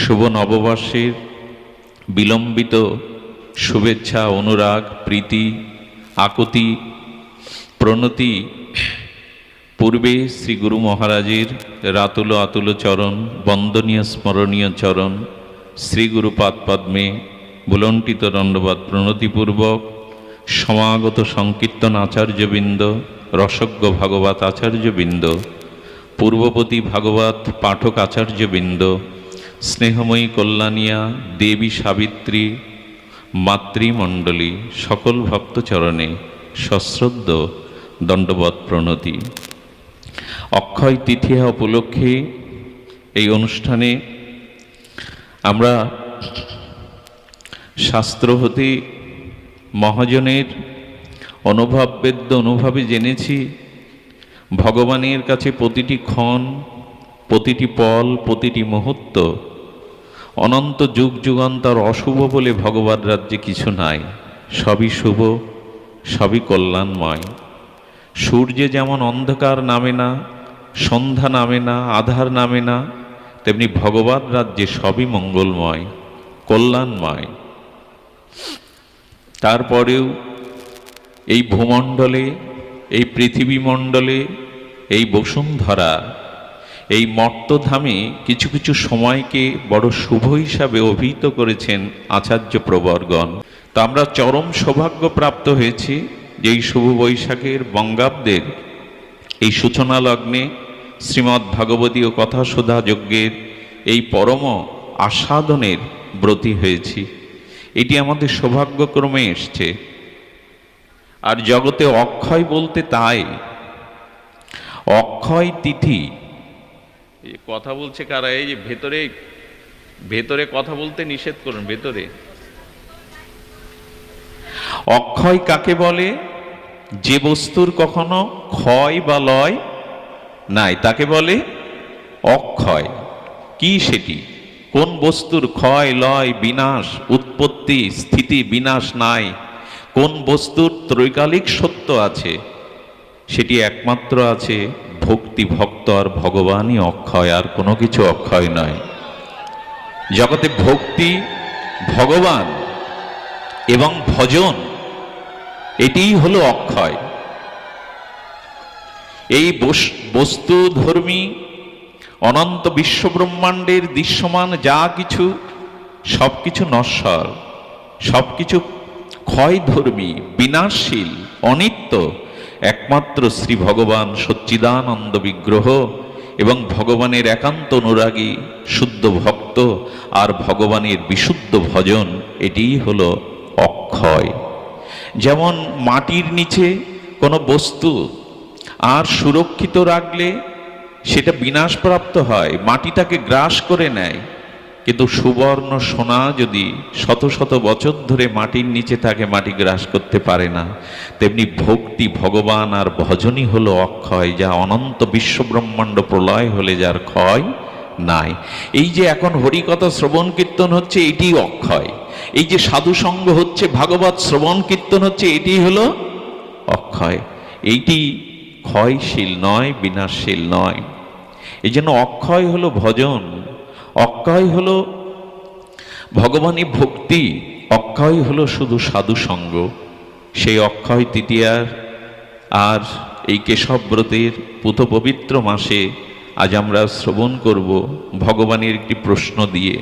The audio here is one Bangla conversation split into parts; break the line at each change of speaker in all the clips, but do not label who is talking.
শুভ নববর্ষের বিলম্বিত শুভেচ্ছা, অনুরাগ, প্রীতি, আকুতি, প্রণতি পূর্বে শ্রী গুরু মহারাজের রাতুল আতুল চরণ, বন্দনীয় স্মরণীয় চরণ, শ্রী গুরুপাদ পদ্মে বুলণ্ঠিত দণ্ডবৎ প্রণতিপূর্বক সমাগত সংকীর্তন আচার্যবৃন্দ, রসজ্ঞ ভাগবত আচার্যবৃন্দ, পূর্ববতী ভাগবত পাঠক আচার্যবৃন্দ, স্নেহময়ী কল্যাণিয়া দেবী সাবিত্রী মাতৃমণ্ডলী, সকল ভক্তচরণে সশ্রদ্ধ দণ্ডবৎ প্রণতি। অক্ষয় তৃতীয়া উপলক্ষে এই অনুষ্ঠানে আমরা শাস্ত্র হতে মহাজনের অনুভববেদ্য অনুভবে জেনেছি ভগবানের কাছে প্রতিটি ক্ষণ, প্রতিটি পল, প্রতিটি মুহূর্ত অনন্ত যুগ যুগান্তর অশুভ বলে ভগবান রাজ্যে কিছু নাই। সবই শুভ, সবই কল্যাণময়। সূর্যে যেমন অন্ধকার নামে না, সন্ধ্যা নামে না, আধার নামে না, তেমনি ভগবান রাজ্যে সবই মঙ্গলময়, কল্যাণময়। তারপরেও এই ভূমণ্ডলে, এই পৃথিবীমণ্ডলে, এই বসুন্ধরা, এই মর্তধামে কিছু কিছু সময়কে বড় শুভ হিসাবে অভিহিত করেছেন আচার্য প্রবরগণ। তা আমরা চরম সৌভাগ্য প্রাপ্ত হয়েছি যে এই শুভ বৈশাখের বঙ্গাব্দের এই সূচনা লগ্নে শ্রীমদ্ ভাগবতী ও কথা সুধা যজ্ঞের এই পরম আস্বাদনের ব্রতী হয়েছি। এটি আমাদের সৌভাগ্যক্রমে এসছে। আর জগতে অক্ষয় বলতে তাই, অক্ষয় তিথি। কথা বলছে কারা? এই যে ভেতরে ভেতরে কথা বলতে নিষেধ করুন। ভেতরে অক্ষয় কাকে বলে? যে বস্তুর কখনো ক্ষয় বা লয় নাই তাকে বলে অক্ষয়। কি সেটি? কোন বস্তুর ক্ষয়, লয়, বিনাশ, উৎপত্তি, স্থিতি, বিনাশ নাই? কোন বস্তুর ত্রৈকালিক সত্য আছে? সেটি একমাত্র আছে ভক্তি, ভক্ত আর ভগবানই অক্ষয়, আর কোনো কিছু অক্ষয় নয়। জগতে ভক্তি, ভগবান এবং ভজন এটিই হলো অক্ষয়। এই বস্তুধর্মী অনন্ত বিশ্বব্রহ্মাণ্ডের দৃশ্যমান যা কিছু, সব কিছু নশ্বর, সব কিছু ক্ষয়ধর্মী, বিনাশশীল, অনিত্য। একমাত্র শ্রী ভগবান সচ্চিদানন্দ বিগ্রহ এবং ভগবানের একান্ত অনুরাগী শুদ্ধ ভক্ত আর ভগবানের বিশুদ্ধ ভজন, এটিই হলো অক্ষয়। যেমন মাটির নিচে কোনো বস্তু আর সুরক্ষিত রাখলে সেটা বিনাশপ্রাপ্ত হয়, মাটিটাকে গ্রাস করে নেয়। কিন্তু সুবর্ণ সোনা যদি শত শত বছর ধরে মাটির নিচে থাকে, মাটি গ্রাস করতে পারে না। তেমনি ভক্তি, ভগবান আর ভজনই হলো অক্ষয়, যা অনন্ত বিশ্বব্রহ্মাণ্ড প্রলয় হলে যার ক্ষয় নাই। এই যে এখন হরিকথা শ্রবণ কীর্তন হচ্ছে, এটি অক্ষয়। এই যে সাধু সঙ্গ হচ্ছে, ভাগবত শ্রবণ কীর্তন হচ্ছে, এটি হলো অক্ষয়। এইটি ক্ষয়শীল নয়, বিনাশশীল নয়। এই জন্য অক্ষয় হলো ভজন, অক্ষয় হলো ভগবানের ভক্তি, অক্ষয় হলো শুধু সাধু সঙ্গ। সেই অক্ষয় তৃতীয়ার আর এই কেশব ব্রতের পুত পবিত্র মাসে আজ আমরা শ্রবণ করব ভগবানের একটি প্রশ্ন দিয়ে।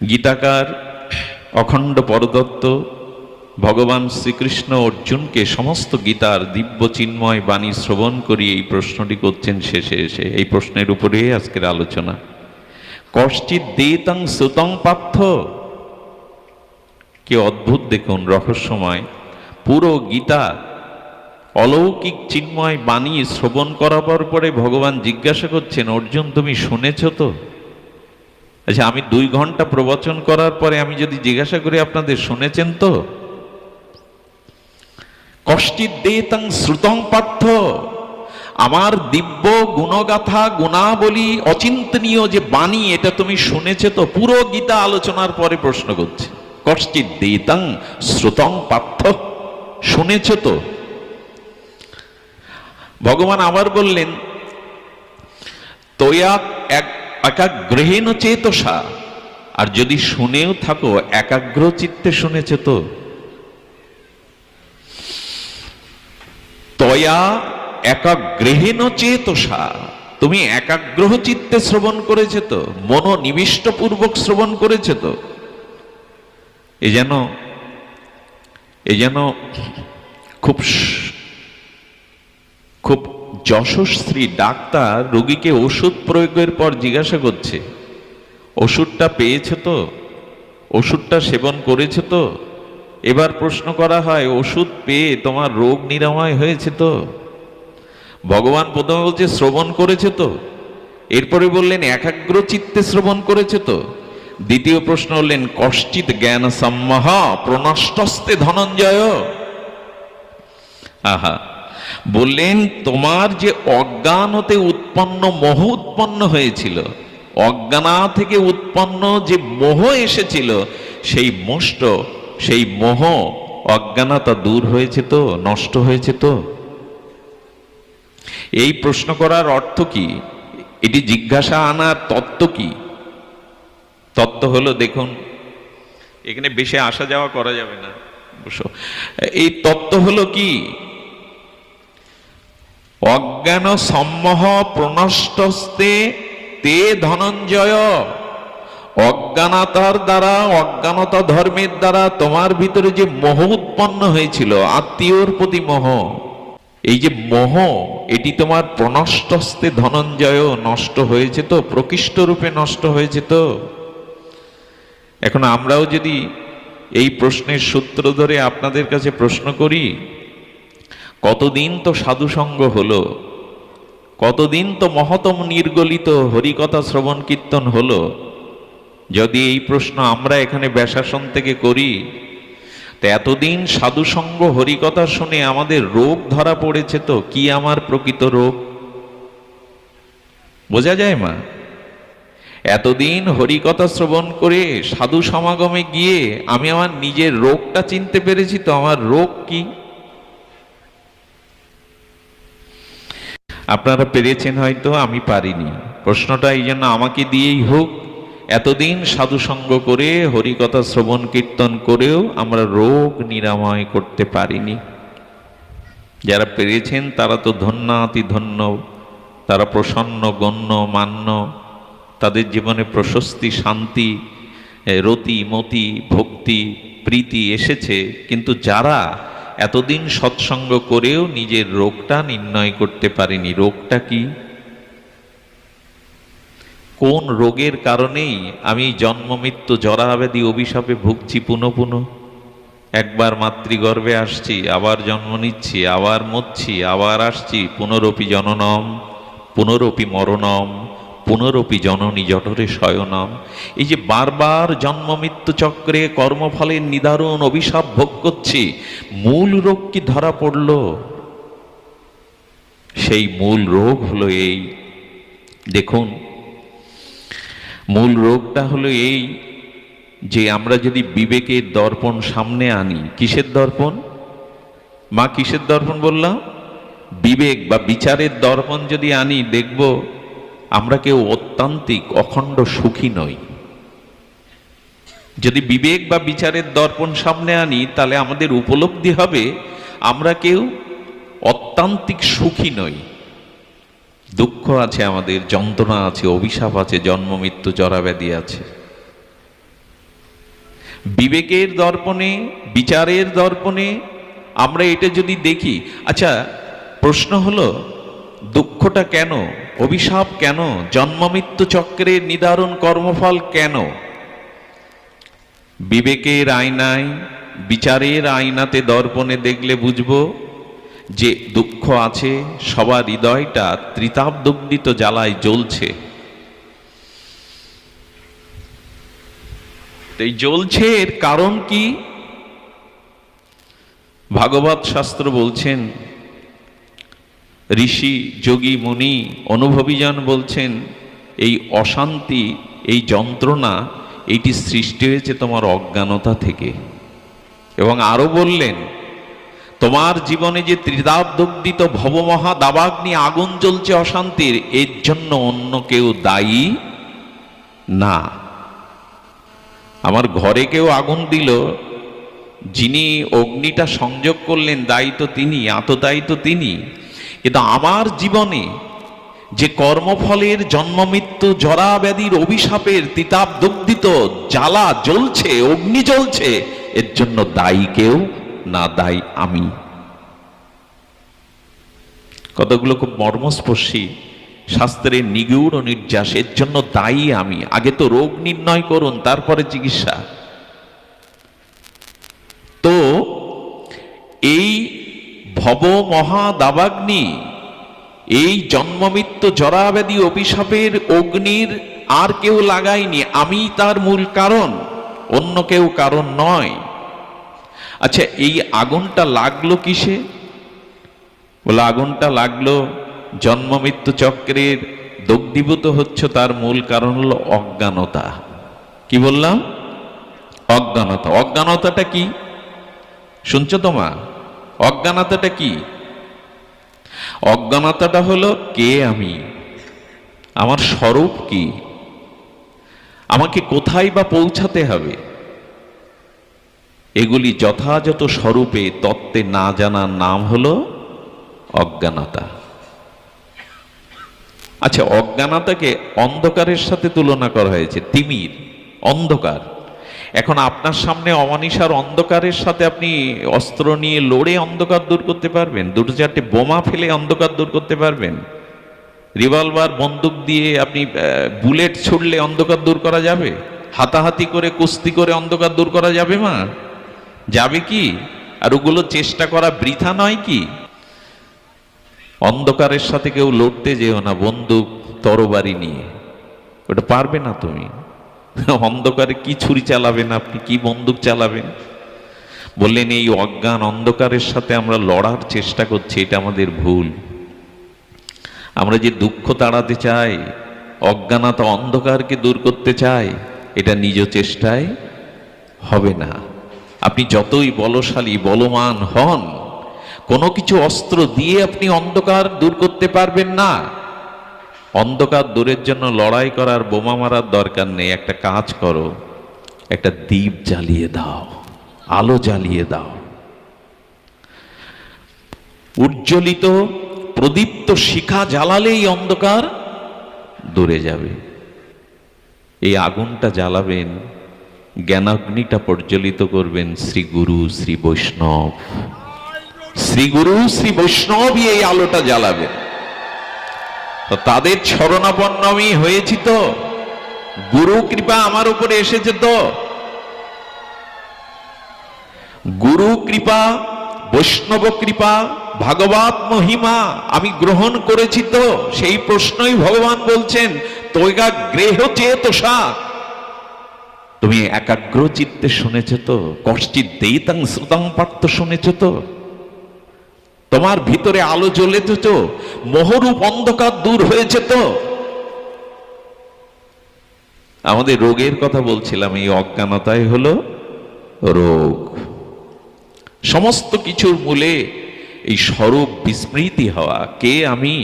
গীতাকার অখণ্ড পরদত্ত ভগবান শ্রীকৃষ্ণ অর্জুনকে সমস্ত গীতার দিব্য চিন্ময় বাণী শ্রবণ করিয়ে এই প্রশ্নটি করছেন শেষে এসে। এই প্রশ্নের উপরে আজকের আলোচনা। কশ্চিৎ দেতং শ্রুতং পার্থ। কি অদ্ভুত দেখুন, রহস্যময়। পুরো গীতা অলৌকিক চিন্ময় বাণী শ্রবণ করাবার পরে ভগবান জিজ্ঞাসা করছেন, অর্জুন তুমি শুনেছ তো? আচ্ছা, আমি 2 ঘন্টা প্রবচন করার পরে আমি যদি জিজ্ঞাসা করি আপনাদের শুনেছেন তো? কশ্চিৎ দেতং শ্রুতং পার্থ। আমার দিব্য গুণগাথা, গুণাবলী, অচিন্তনীয় যে বাণী, এটা তুমি শুনেছে তো? পুরো গীতা আলোচনার পরে প্রশ্ন করছে, কশ্চিৎ দেতং শ্রুতং পার্থ, শুনেছ তো? ভগবান আবার বললেন, তোয়া একাগ্রহেণ চেতসা, আর যদি শুনেও থাকো একাগ্র চিত্তে শুনেছ তো। তয়া একাগ্রহেণ চেতসা, তুমি একাগ্রহ চিত্তে শ্রবণ করেছে তো, মনোনিবিষ্ট পূর্বক শ্রবণ করেছে তো। এ যেন খুব যশস্বী ডাক্তার রোগীকে ওষুধ প্রয়োগের পর জিজ্ঞাসা করছে, ওষুধটা পেয়েছে তো, ওষুধটা সেবন করেছে তো। এবার প্রশ্ন করা হয়, ওষুধ পেয়ে তোমার রোগ নিরাময় হয়েছে তো? ভগবান প্রথমে বলছে শ্রবণ করেছে তো, এরপরে বললেন একাগ্র চিত্তে শ্রবণ করেছে তো। দ্বিতীয় প্রশ্ন হলেন কশ্চিৎ জ্ঞান সম্মহ প্রনষ্টস্তে ধনঞ্জয়। আহা, বললেন তোমার যে অজ্ঞান হতে উৎপন্ন মোহ উৎপন্ন হয়েছিল, অজ্ঞানা থেকে উৎপন্ন যে মোহ এসেছিল, সেই মোহ অজ্ঞানতা দূর হয়েছে তো, নষ্ট হয়েছে তো। এই প্রশ্ন করার অর্থ কি? এটি জিজ্ঞাসা আনার তত্ত্ব কি? তত্ত্ব হলো, দেখুন এখানে বেশি আসা যাওয়া করা যাবে না, এই তত্ত্ব হলো কি? অজ্ঞান সম্মোহ প্রনষ্টস্তে তে ধনঞ্জয়। অজ্ঞানতার দ্বারা, অজ্ঞানতা ধর্মের দ্বারা তোমার ভিতরে যে মোহ উৎপন্ন হয়েছিল, আত্মীয়র প্রতি মোহ, এই যে মোহ, এটি তোমার প্রনষ্টস্তে ধনঞ্জয়, নষ্ট হয়েছে তো, প্রকৃষ্ট রূপে নষ্ট হয়েছে তো। এখন আমরাও যদি এই প্রশ্নের সূত্র ধরে আপনাদের কাছে প্রশ্ন করি, কতদিন তো সাধুসঙ্গ হলো, কতদিন তো মহতম নির্গলিত হরিকথা শ্রবণ কীর্তন হলো, যদি এই প্রশ্ন আমরা এখানে ব্যাসাসন থেকে করি, তো এতদিন সাধুসঙ্গ হরিকথা শুনে আমাদের রোগ ধরা পড়েছে তো, কি আমার প্রকৃত রোগ বোঝা যায় মা? এতদিন হরিকথা শ্রবণ করে সাধু সমাগমে গিয়ে আমি আমার নিজের রোগটা চিনতে পেরেছি তো, আমার রোগ কি? আপনারা পেরেছেন হয়তো, আমি পারিনি। প্রশ্নটা এই জন্য আমাকে দিয়েই হোক, এতদিন সাধুসঙ্গ করে হরিকথা শ্রবণ কীর্তন করেও আমরা রোগ নিরাময় করতে পারিনি। যারা পেরেছেন তারা তো ধন্যাতি ধন্য, তারা প্রসন্ন গণ্য মান্য, তাদের জীবনে প্রশস্তি, শান্তি, রতি মতি ভক্তি প্রীতি এসেছে। কিন্তু যারা এতদিন সৎসঙ্গ করেও নিজের রোগটা নির্ণয় করতে পারেনি, রোগটা কি? কোন রোগের কারণেই আমি জন্ম মৃত্যু জরাব্যাধি অভিশাপে ভুগছি পুনঃ পুনঃ? একবার মাতৃগর্ভে আসছি, আবার জন্ম নিচ্ছি, আবার মরছি, আবার আসছি, পুনরপি জননম পুনরপি মরণম পুনরপি জননী জঠরে শয়নম। এই যে বারবার জন্ম মৃত্যু চক্রে কর্মফলের নিদারুণ অভিশাপ ভোগ করছি, মূল রোগ কি ধরা পড়ল? সেই মূল রোগ হলো এই, দেখুন মূল রোগটা হলো এই যে আমরা যদি বিবেকের দর্পণ সামনে আনি, কিসের দর্পণ মা, কিসের দর্পণ বললাম? বিবেক বা বিচারের দর্পণ যদি আনি, দেখব আমরা কেউ অত্যান্তিক অখণ্ড সুখী নই। যদি বিবেক বা বিচারের দর্পণ সামনে আনি, তাহলে আমাদের উপলব্ধি হবে আমরা কেউ অত্যান্তিক সুখী নই। দুঃখ আছে আমাদের, যন্ত্রণা আছে, অভিশাপ আছে, জন্ম মৃত্যু জরাব্যাধি আছে। বিবেকের দর্পণে, বিচারের দর্পণে আমরা এটা যদি দেখি, আচ্ছা প্রশ্ন হলো দুঃখটা কেন, অভিশাপ কেন, জন্ম মৃত্যু চক্রের নিদারুণ কর্মফল কেন? বিবেকের আয়নায়, বিচারের আয়নাতে দর্পণে দেখলে বুঝবো যে দুঃখ আছে, সবার হৃদয়টা ত্রিতাপদগ্ধিত জ্বালায় জ্বলছে। এই জ্বলছে, এর কারণ কি? ভাগবত শাস্ত্র বলছেন, ঋষি যোগী মুনি অনুভবীজন বলছেন, এই অশান্তি, এই যন্ত্রণা, এইটি সৃষ্টি হয়েছে তোমার অজ্ঞানতা থেকে। এবং আরো বললেন, তোমার জীবনে যে ত্রিতাপদগ্ধিত ভবমহা দাবাগ্নি আগুন জ্বলছে অশান্তির, এর জন্য অন্য কেউ দায়ী না। আমার ঘরে কেউ আগুন দিল, যিনি অগ্নিটা সংযোগ করলেন দায়ী তো তিনি, আততায়ী তো তিনি। কিন্তু আমার জীবনে যে কর্মফলের জন্ম মৃত্যু জরা ব্যাধির অভিশাপের তিতাব দগ্ধিত জ্বালা জ্বলছে, অগ্নি জ্বলছে, এর জন্য দায়ী কেউ না, দায়ী আমি। কতগুলো খুব মর্মস্পর্শী শাস্ত্রের নিগূঢ় নির্যাস। এর জন্য দায়ী আমি। আগে তো রোগ নির্ণয় করুন, তারপরে চিকিৎসা। তো এই ভব মহা দাবাগ্নি, এই জন্ম মৃত্যু জরাব্যাধি অভিশাপের অগ্নির আর কেউ লাগায়নি, আমি তার মূল কারণ, অন্য কেউ কারণ নয়। আচ্ছা, এই আগুনটা লাগলো কিসে? বলে আগুনটা লাগলো জন্ম মৃত্যু চক্রের দগ্ধীভূত হচ্ছে, তার মূল কারণ হলো অজ্ঞানতা। কি বললাম? অজ্ঞানতা। অজ্ঞানতাটা কি শুনছো তোমা? অজ্ঞানতাটা কি? অজ্ঞানতাটা হলো কে আমি, আমার স্বরূপ কি, আমাকে কোথায় বা পৌঁছাতে হবে, এগুলি যথাযথ স্বরূপে তত্ত্বে না জানার নাম হলো অজ্ঞানতা। আচ্ছা, অজ্ঞানতাকে অন্ধকারের সাথে তুলনা করা হয়েছে, তিমির, অন্ধকার। এখন আপনার সামনে অমানিসার অন্ধকারের সাথে আপনি অস্ত্র নিয়ে লড়ে অন্ধকার দূর করতে পারবেন? দুটো চারটে বোমা ফেলে অন্ধকার দূর করতে পারবেন? রিভলভার বন্দুক দিয়ে আপনি বুলেট ছুড়লে অন্ধকার দূর করা যাবে? হাতাহাতি করে কুস্তি করে অন্ধকার দূর করা যাবে? মা যাবে কি? আর ওগুলো চেষ্টা করা বৃথা নয় কি? অন্ধকারের সাথে কেউ লড়তে যেও না বন্দুক তরবারি নিয়ে, ওটা পারবে না তুমি। অন্ধকারে কি ছুরি চালাবেন আপনি, কি বন্দুক চালাবেন? বললেন এই অজ্ঞান অন্ধকারের সাথে আমরা লড়ার চেষ্টা করছি, এটা আমাদের ভুল। আমরা যে দুঃখ তাড়াতে চাই, অজ্ঞানতা অন্ধকারকে দূর করতে চাই, এটা নিজ চেষ্টায় হবে না। আপনি যতই বলশালী বলবান হন, কোনো কিছু অস্ত্র দিয়ে আপনি অন্ধকার দূর করতে পারবেন না। অন্ধকার দূরের জন্য লড়াই করার, বোমা মারার দরকার নেই। একটা কাজ করো, একটা দীপ জ্বালিয়ে দাও, আলো জ্বালিয়ে দাও। উজ্জ্বলিত প্রদীপ্ত শিখা জ্বালালেই অন্ধকার দূরে যাবে। এই আগুনটা জ্বালাবেন, জ্ঞানাগ্নিটা প্রজ্বলিত করবেন শ্রী গুরু শ্রী বৈষ্ণব। শ্রী গুরু শ্রী বৈষ্ণবই এই আলোটা জ্বালাবেন। তো তাদের শরণাপন্ন আমি হয়েছি, তো গুরু কৃপা আমার উপরে এসেছে, তো গুরু কৃপা, বৈষ্ণব কৃপা, ভাগবত মহিমা আমি গ্রহণ করেছি। তো সেই প্রশ্নই ভগবান বলছেন, তৈগা গৃহ চেতসা, তুমি একাগ্র চিত্তে শুনেছ তো? কষ্টিত দেইতাং শ্রুতাং পার্থ শুনেছ তো? তোমার ভিতরে আলো জ্বলেছে তো? মোহরূপ অন্ধকার দূর হয়েছে তো? আমাদের রোগের কথা বলছিলাম, এই অজ্ঞানতাই হলো রোগ। সমস্ত কিছুর মূলে এই স্বরূপ বিস্মৃতি হওয়া, কে আমি।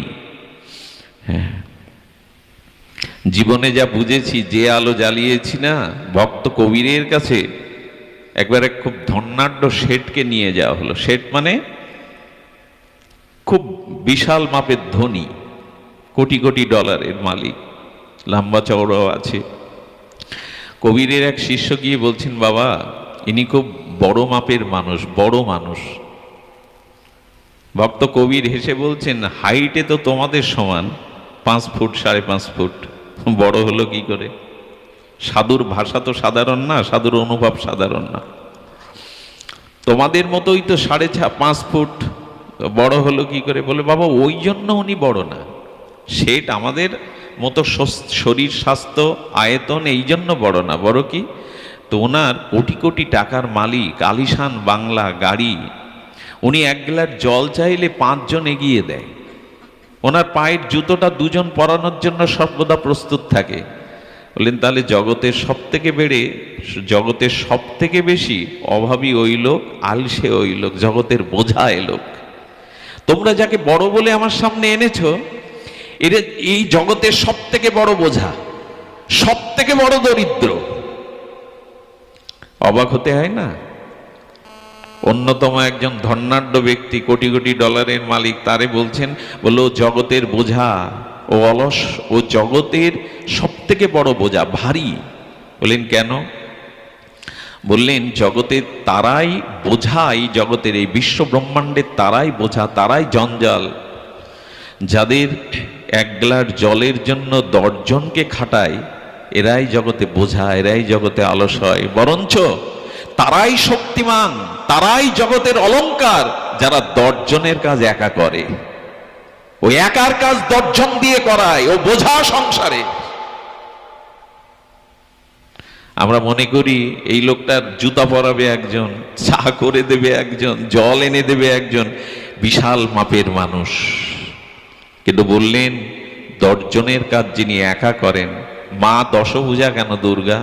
হ্যাঁ, জীবনে যা বুঝেছি, যে আলো জ্বালিয়েছি না, ভক্ত কবিরের কাছে একবার এক খুব ধনাঢ্য শেঠকে নিয়ে যাওয়া হলো। শেঠ মানে খুব বিশাল মাপের ধনী, কোটি কোটি ডলারের মালিক, লম্বা চওড়াও আছে। কবিরের এক শিষ্য গিয়ে বলছেন, বাবা ইনি খুব বড় মাপের মানুষ, বড় মানুষ। ভক্ত কবির হেসে বলছেন, হাইটে তো তোমাদের সমান, 5 ফুট 5.5 ফুট, বড় হলো কি করে? সাধুর ভাষা তো সাধারণ না, সাধুর অনুভব সাধারণ না। তোমাদের মতোই তো 5.5 ফুট, বড় হলো কি করে? বলে, বাবা ওই জন্য উনি বড় না, সেট আমাদের মতো শরীর স্বাস্থ্য আয়তন, এই জন্য বড় না। বড় কি? তো ওনার কোটি কোটি টাকার মালিক, আলিশান বাংলা গাড়ি, উনি 1 গ্লাস জল চাইলে 5 জন এগিয়ে দেয়। ওনার পায়ের জুতোটা 2 জন পরানোর জন্য সর্বদা প্রস্তুত থাকে। বললেন, তাহলে জগতের সব থেকে বেশি অভাবী ওই লোক, আলসে ওই লোক, জগতের বোঝা এ লোক। তোমরা যাকে বড় বলে আমার সামনে এনেছো, এর এই জগতের সব থেকে বড় বোঝা। সব থেকে বড় দরিদ্র। অবাক হতে হয় না? অন্যতম একজন ধনাঢ্য ব্যক্তি, কোটি কোটি ডলারের মালিক, তারে বলছেন, বললো জগতের বোঝা, ও অলস, ও জগতের সব থেকে বড় বোঝা, ভারী। বললেন কেন? বললেন জগতের তারাই বোঝাই, জগতের এই বিশ্ব ব্রহ্মাণ্ডের তারাই বোঝা, তারাই জঞ্জাল, যাদের এক গ্লাস জলের জন্য 10 জনকে খাটায়, এরাই জগতে বোঝা, এরাই জগতে আলস হয়। বরঞ্চ তারাই শক্তিমান, তারাই জগতের অলংকার, যারা 10 জনের কাজ একা করে। ওই একার কাজ 10 জন দিয়ে করায়, ও বোঝা সংসারে। আমরা মনে করি এই লোকটার জুতা পরাবে একজন, চা করে দেবে একজন, জল এনে দেবে একজন, বিশাল মাপের মানুষ। কিন্তু বললেন 10 জনের কাজ যিনি একা করেন, মা দশভুজা কেন দুর্গা?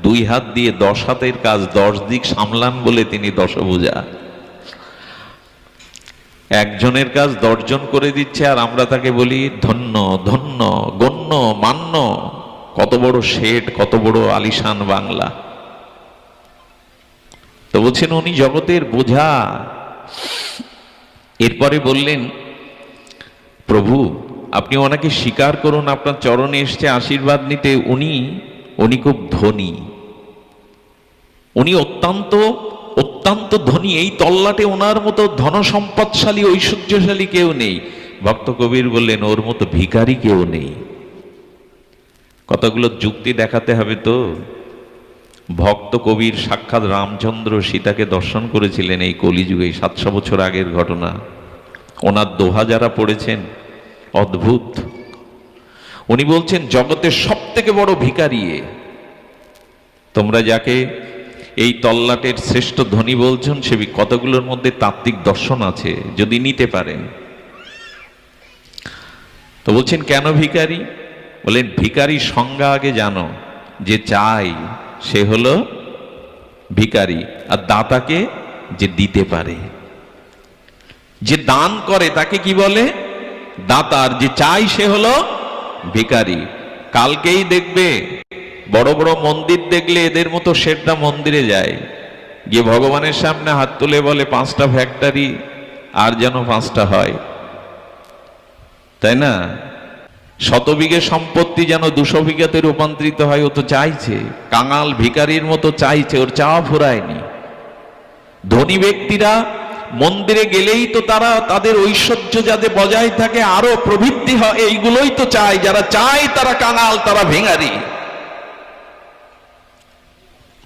2 হাত দিয়ে 10 হাতের কাজ 10 দিক সামলান বলে তিনি দশভুজা। একজনের কাজ 10 জন করে দিচ্ছে, আর আমরা তাকে বলি ধন্য, ধন্য, গণ্য, মান্য। কত বড় শেঠ, কত বড় আলিশান বাংলা। তো বলছেন উনি জগতের বোঝা। এরপরে বললেন, প্রভু আপনি ওনাকে স্বীকার করুন, আপনার চরণে এসছে আশীর্বাদ নিতে। উনি খুব ধনী, উনি অত্যন্ত অত্যন্ত ধনী। এই তল্লাটে ওনার মতো ধনসম্পদশালী, ঐশ্বর্যশালী কেউ নেই। ভক্ত কবির বললেন, ওর মতো ভিখারি কেউ নেই। কতগুলো যুক্তি দেখাতে হবে তো। ভক্ত কবির সাক্ষাৎ রামচন্দ্র সীতাকে দর্শন করেছিলেন এই কলিযুগে, 700 বছর আগের ঘটনা। ওনার দোহা যারা পড়েছেন, অদ্ভুত। উনি বলছেন জগতের সব থেকে বড় ভিখারি। তোমরা যাকে এই তল্লাটের শ্রেষ্ঠ ধনী বলছেন, সে কতগুলোর মধ্যে তাত্ত্বিক দর্শন আছে যদি নিতে পারেন। তো বলছেন কেন ভিখারি? বলেন ভিখারি সংজ্ঞা আগে জানো, যে চাই সে হলো ভিখারি, আর দাতাকে যে দিতে পারে, যে দান করে তাকে কি বলে? দাতা। আর যে চাই সে হলো ভিখারি। কালকেই দেখবে বড় বড় মন্দির দেখলে এদের মতো শেঠরা মন্দিরে যায়, গিয়ে ভগবানের সামনে হাত তুলে বলে 5টা ফ্যাক্টরি আর যেন 5টা হয়, তাই না? 100 বিঘে সম্পত্তি যেন 200 বিঘাতে রূপান্তরিত হয়। ও তো চাইছে, কাঙাল ভিখারির মতো চাইছে, ওর চাওয়া ফুরায়নি। ধনী ব্যক্তিরা মন্দিরে গেলেই তো তারা তাদের ঐশ্বর্য যাতে বজায় থাকে, আরো প্রবৃদ্ধি হয়, এইগুলোই তো চায়। যারা চায় তারা কাঙাল, তারা ভিখারি।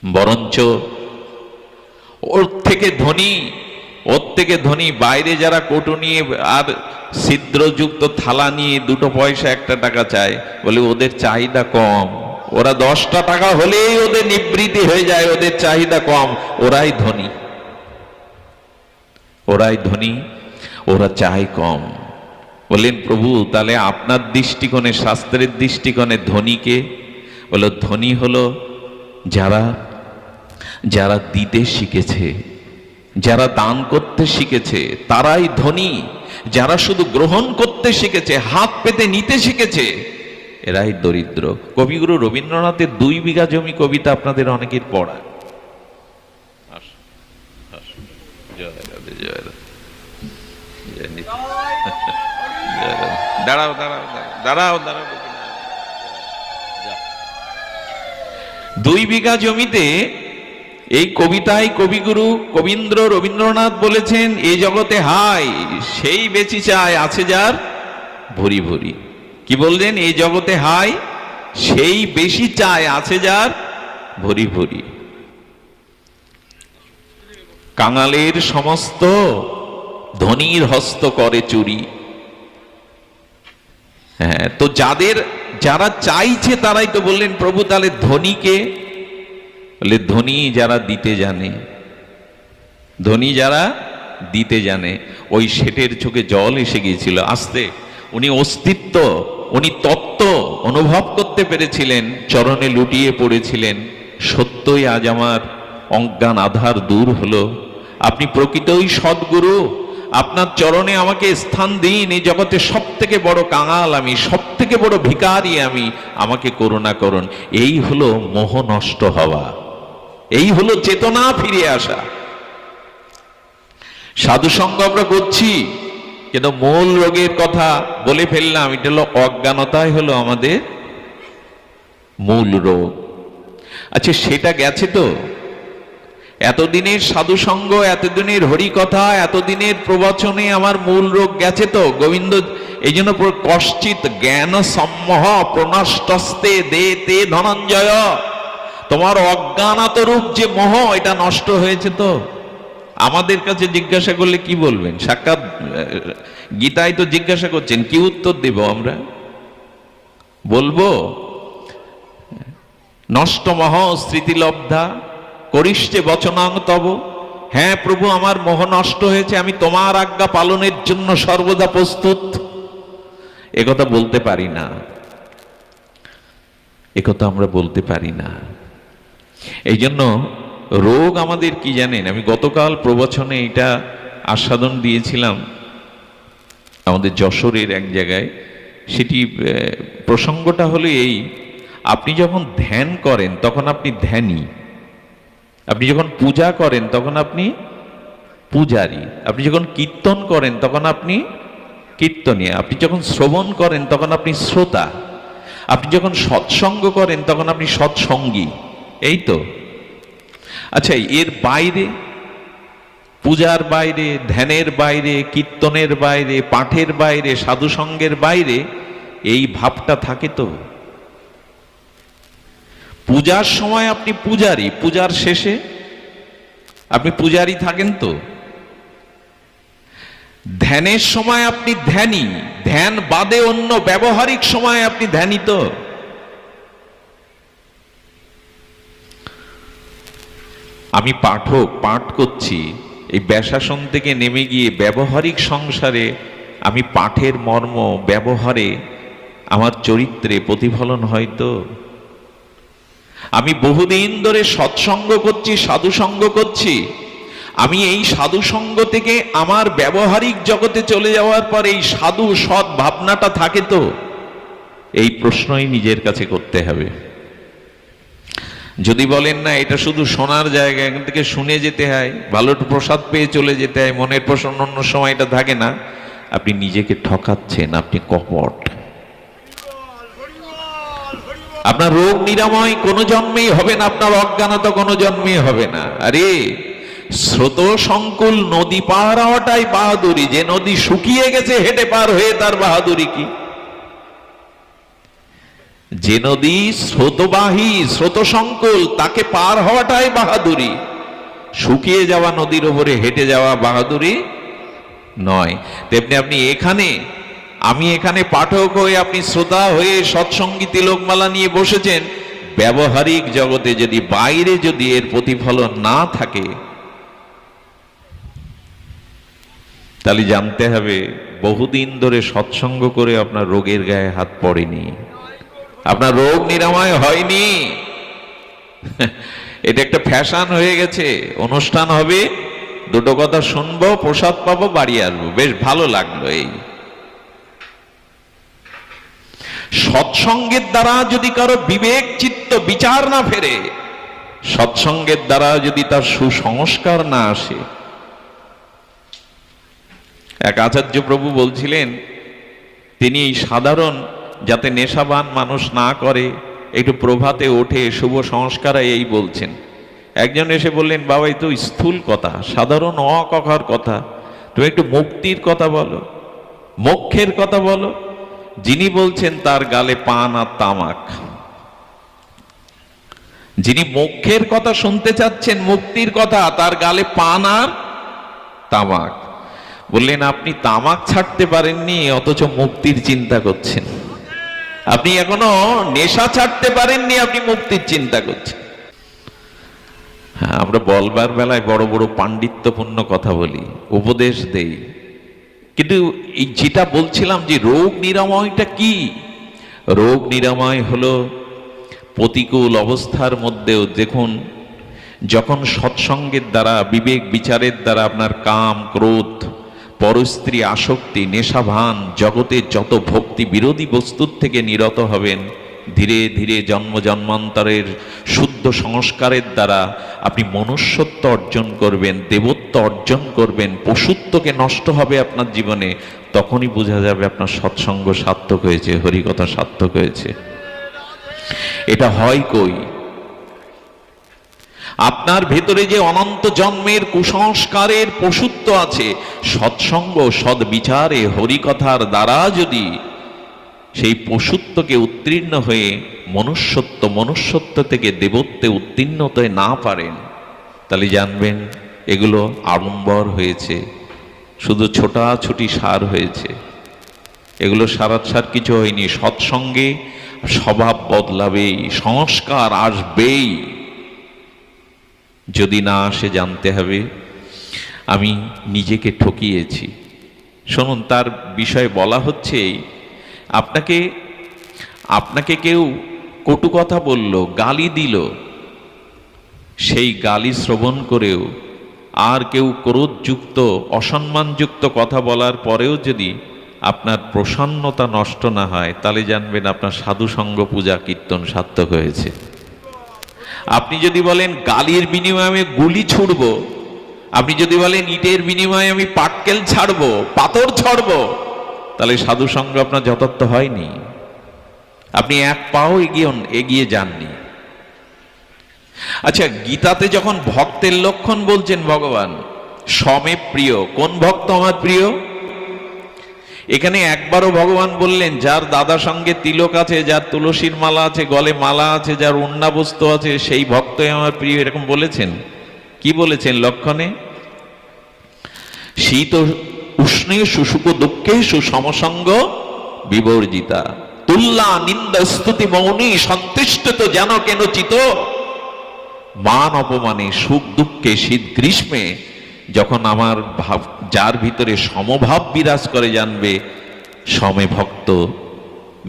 বরঞ্চ ওর থেকে ধনী বাইরে যারা কটু নিয়ে আর ছিদ্রযুক্ত থালা নিয়ে 2 পয়সা 1 টাকা চায়, বলে ওদের চাহিদা কম। ওরা 10টা টাকা হলেই ওদের নিবৃত্তি হয়ে যায়, ওদের চাহিদা কম। ওরাই ধনী, ওরা চায় কম। বললেন প্রভু তাহলে আপনার দৃষ্টিকোণে, শাস্ত্রের দৃষ্টিকোণে ধনীকে? বলো ধনী হলো যারা দিতে শিখেছে, যারা দান করতে শিখেছে, তারাই ধনী। যারা শুধু গ্রহণ করতে শিখেছে, হাত পেতে নিতে শিখেছে, এরাই দরিদ্র। কবিগুরু রবীন্দ্রনাথের 2 বিঘা জমি কবিতা আপনাদের অনেকের পড়া। দাঁড়াও দাঁড়াও দাঁড়াও দাঁড়াও। 2 বিঘা জমিতে এই কবিতায় কবিগুরু কবীন্দ্র রবীন্দ্রনাথ বলেছেন, এই জগতে হাই সেই বেশি চায় আছে যার ভরি ভরি। কি বললেন? এই জগতে হাই সেই বেশি চায় আছে যার ভরি ভরি। কাঙালের সমস্ত ধনীর হস্ত করে চুরি। হ্যাঁ, তো যারা চাইছে তারাই তো বললেন প্রভু তাহলে ধনীকে? বলে ধনী যারা দিতে জানে, ধনী যারা দিতে জানে। ওই শেঠের চোখে জল এসে গিয়েছিল আস্তে। উনি অস্তিত্ব, উনি তত্ত্ব অনুভব করতে পেরেছিলেন, চরণে লুটিয়ে পড়েছিলেন। সত্যই আজ আমার অজ্ঞান আধার দূর হলো। আপনি প্রকৃতই সদ্গুরু, আপনার চরণে আমাকে স্থান দিন, এই জগতে সব থেকে বড় কাঙাল আমি, সব থেকে বড় ভিখারি আমি, আমাকে করুণা করুন। এই হলো মোহ নষ্ট হওয়া, এই হলো চেতনা ফিরে আসা। সাধুসঙ্গ আমরা করছি, কিন্তু মূল রোগের কথা বলে ফেললাম, এটা হলো অজ্ঞানতাই হলো আমাদের মূল রোগ। আচ্ছা, সেটা গেছে তো? এতদিনের সাধুসঙ্গ, এতদিনের হরিকথা, এতদিনের প্রবচনে আমার মূল রোগ গেছে তো? গোবিন্দ এই জন্য কশ্চিৎ জ্ঞান সম্মোহ প্রনষ্টস্তে দে তে ধনঞ্জয়, তোমার অজ্ঞানত রূপ যে মোহ, এটা নষ্ট হয়েছে তো? আমাদের কাছে জিজ্ঞাসা করলে কি বলবেন? সাক্ষাৎ গীতায় তো জিজ্ঞাসা করছেন, কি উত্তর দেব আমরা? বলবো নষ্ট মোহ স্মৃতিলব্ধা করিষ্যে বচনাং তব। হ্যাঁ প্রভু, আমার মোহ নষ্ট হয়েছে, আমি তোমার আজ্ঞা পালনের জন্য সর্বদা প্রস্তুত। একথা বলতে পারি না, একথা আমরা বলতে পারি না। এই জন্য রোগ আমাদের কি জানেন? আমি গতকাল প্রবচনে এটা আস্বাদন দিয়েছিলাম আমাদের যশোরের এক জায়গায়। সেটি প্রসঙ্গটা হলো এই, আপনি যখন ধ্যান করেন তখন আপনি ধ্যানী, আপনি যখন পূজা করেন তখন আপনি পূজারী, আপনি যখন কীর্তন করেন তখন আপনি কীর্তনীয়, আপনি যখন শ্রবণ করেন তখন আপনি শ্রোতা, আপনি যখন সৎসঙ্গ করেন তখন আপনি সৎসঙ্গী। এই তো। আচ্ছা, এর বাইরে, পূজার বাইরে, ধ্যানের বাইরে, কীর্তনের বাইরে, পাঠের বাইরে, সাধুসঙ্গের বাইরে এই ভাবটা থাকে তো? পূজার সময় আপনি পূজারী, পূজার শেষে আপনি পূজারী থাকেন তো? ধ্যানের সময় আপনি ধ্যানী, ধ্যান বাদে অন্য ব্যবহারিক সময় আপনি ধ্যানী তো? আমি পাঠক, পাঠ করছি, এই ব্যাসাসন থেকে নেমে গিয়ে ব্যবহারিক সংসারে আমি পাঠের মর্ম ব্যবহারে আমার চরিত্রে প্রতিফলন হয় তো? আমি বহুদিন ধরে সৎসঙ্গ করছি, সাধুসঙ্গ করছি, আমি এই সাধুসঙ্গ থেকে আমার ব্যবহারিক জগতে চলে যাওয়ার পর এই সাধু সৎ ভাবনাটা থাকে তো? এই প্রশ্নই নিজের কাছে করতে হবে। যদি বলেন না এটা শুধু শোনার জায়গা, এখান থেকে শুনে যেতে হয়, ভালো একটু প্রসাদ পেয়ে চলে যেতে হয়, মনের প্রসন্ন অন্য সময় এটা থাকে না, আপনি নিজেকে ঠকাচ্ছেন, আপনি কপট। আপনার রোগ নিরাময় কোনো জন্মেই হবে না, আপনার অজ্ঞানতা কোনো জন্মেই হবে না। আরে স্রোত সংকুল নদী পার হওয়াটাই বাহাদুরি, যে নদী শুকিয়ে গেছে হেঁটে পার হয়ে তার বাহাদুরি কি? যে নদী স্রোতবাহী, স্রোত সংকুল, তাকে পার হওয়াটাই বাহাদুরি, শুকিয়ে যাওয়া নদীর উপরে হেঁটে যাওয়া বাহাদুরি নয়। তেমনি আপনি এখানে, আমি এখানে পাঠক হয়ে, আপনি শ্রোতা হয়ে সৎসঙ্গী তিলকমালা নিয়ে বসেছেন, ব্যবহারিক জগতে যদি, বাইরে যদি এর প্রতিফলন না থাকে, তাহলে জানতে হবে বহুদিন ধরে সৎসঙ্গ করে আপনার রোগের গায়ে হাত পড়েনি, আপনার রোগ নিরাময় হয়নি। এটা একটা ফ্যাশন হয়ে গেছে, অনুষ্ঠান হবে, দুটো কথা শুনবো, প্রসাদ পাবো, বাড়ি আসবো, বেশ ভালো লাগলো। এই সৎসঙ্গের দ্বারা যদি কারো বিবেক চিত্ত বিচার না ফেরে, সৎসঙ্গের দ্বারা যদি তার সুসংস্কার না আসে। এক আচার্য প্রভু বলছিলেন, তিনি সাধারণ যাতে নেশাবান মানুষ না করে, একটু প্রভাতে ওঠে শুভ সংস্কার, এই বলছেন। একজন এসে বললেন, বাবা এই তো স্থূল কথা, সাধারণ অকখার কথা, তুমি একটু মুক্তির কথা বলো, মোক্ষের কথা বলো। যিনি বলছেন তার গালে পান আর তামাক, যিনি মোক্ষের কথা শুনতে চাচ্ছেন, মুক্তির কথা, তার গালে পান আর তামাক। বললেন, আপনি তামাক ছাড়তে পারেননি অথচ মুক্তির চিন্তা করছেন, আপনি এখনো নেশা ছাড়তে পারেননি, আপনি মুক্তির চিন্তা করছেন। হ্যাঁ, আমরা বলবার বেলায় বড় বড় পাণ্ডিত্যপূর্ণ কথা বলি, উপদেশ দেই, কিন্তু এই যেটা বলছিলাম যে রোগ নিরাময়টা কি? রোগ নিরাময় হলো প্রতিকূল অবস্থার মধ্যেও দেখুন, যখন সৎসঙ্গের দ্বারা, বিবেক বিচারের দ্বারা আপনার কাম ক্রোধ পরস্ত্রী আসক্তি, নেশাভান, জগতের যত ভক্তি বিরোধী বস্তুর থেকে নিরত হবেন, ধীরে ধীরে জন্ম জন্মান্তরের শুদ্ধ সংস্কারের দ্বারা আপনি মনুষ্যত্ব অর্জন করবেন, দেবত্ব অর্জন করবেন, পশুত্বকে নষ্ট হবে আপনার জীবনে। তখনই বোঝা যাবে আপনার সৎসঙ্গ সার্থক হয়েছে, হরিকথা সার্থক হয়েছে। এটা হয় কই? আপনার ভেতরে যে অনন্ত জন্মের কুসংস্কারের পশুত্ব আছে, সৎসঙ্গ সদ্বিচারে হরিকথার দ্বারা যদি সেই পশুত্বকে উত্তীর্ণ হয়ে মনুষ্যত্ব থেকে দেবত্বে উত্তীর্ণ হতে না পারেন, তাহলে জানবেন এগুলো আড়ম্বর হয়েছে, শুধু ছোটাছুটি সার হয়েছে। এগুলো সারাৎসার কিছু হয়নি। সৎসঙ্গে স্বভাব বদলাবেই, সংস্কার আসবেই। যদি না আসে জানতে হবে আমি নিজেকে ঠকিয়েছি। শুনুন, তার বিষয়ে বলা হচ্ছে, আপনাকে কেউ কটু কথা বলল, গালি দিল, সেই গালি শ্রবণ করেও আর কেউ ক্রোধযুক্ত অসম্মানযুক্ত কথা বলার পরেও যদি আপনার প্রসন্নতা নষ্ট না হয়, তাহলে জানবেন আপনার সাধুসঙ্গ পূজা কীর্তন সার্থক হয়েছে। আপনি যদি বলেন গালির বিনিময়ে আমি গুলি ছুড়ব, আপনি যদি বলেন ইটের বিনিময়ে আমি পাটকেল ছাড়বো, পাথর ছাড়বো, তাহলে সাধুসঙ্গ আপনার যথার্থ হয়নি, আপনি এক পাও এগিয়ে যাননি। আচ্ছা, গীতাতে যখন ভক্তের লক্ষণ বলছেন ভগবান, সমে প্রিয়, কোন ভক্ত আমার প্রিয়? এখানে একবারও ভগবান বললেন যার দাদা সঙ্গে তিলক আছে, যার তুলসীর মালা আছে, গলে মালা আছে, যার ওড়না বস্তু আছে, সেই ভক্তই আমার প্রিয়, এরকম বলেছেন? কি বলেছেন লক্ষণে? শীত উষ্ণে সুসুখ দুঃখে সুসমসঙ্গ বিবর্জিতা, তুল্লা নিন্দা স্তুতি মৌনী সন্তুষ্ট তো যেন কেন চিত। মান অপমানে, সুখ দুঃখে, শীত গ্রীষ্মে যখন আমার ভাব, যার ভিতরে সমভাব বিরাজ করে, জানবে সমে ভক্ত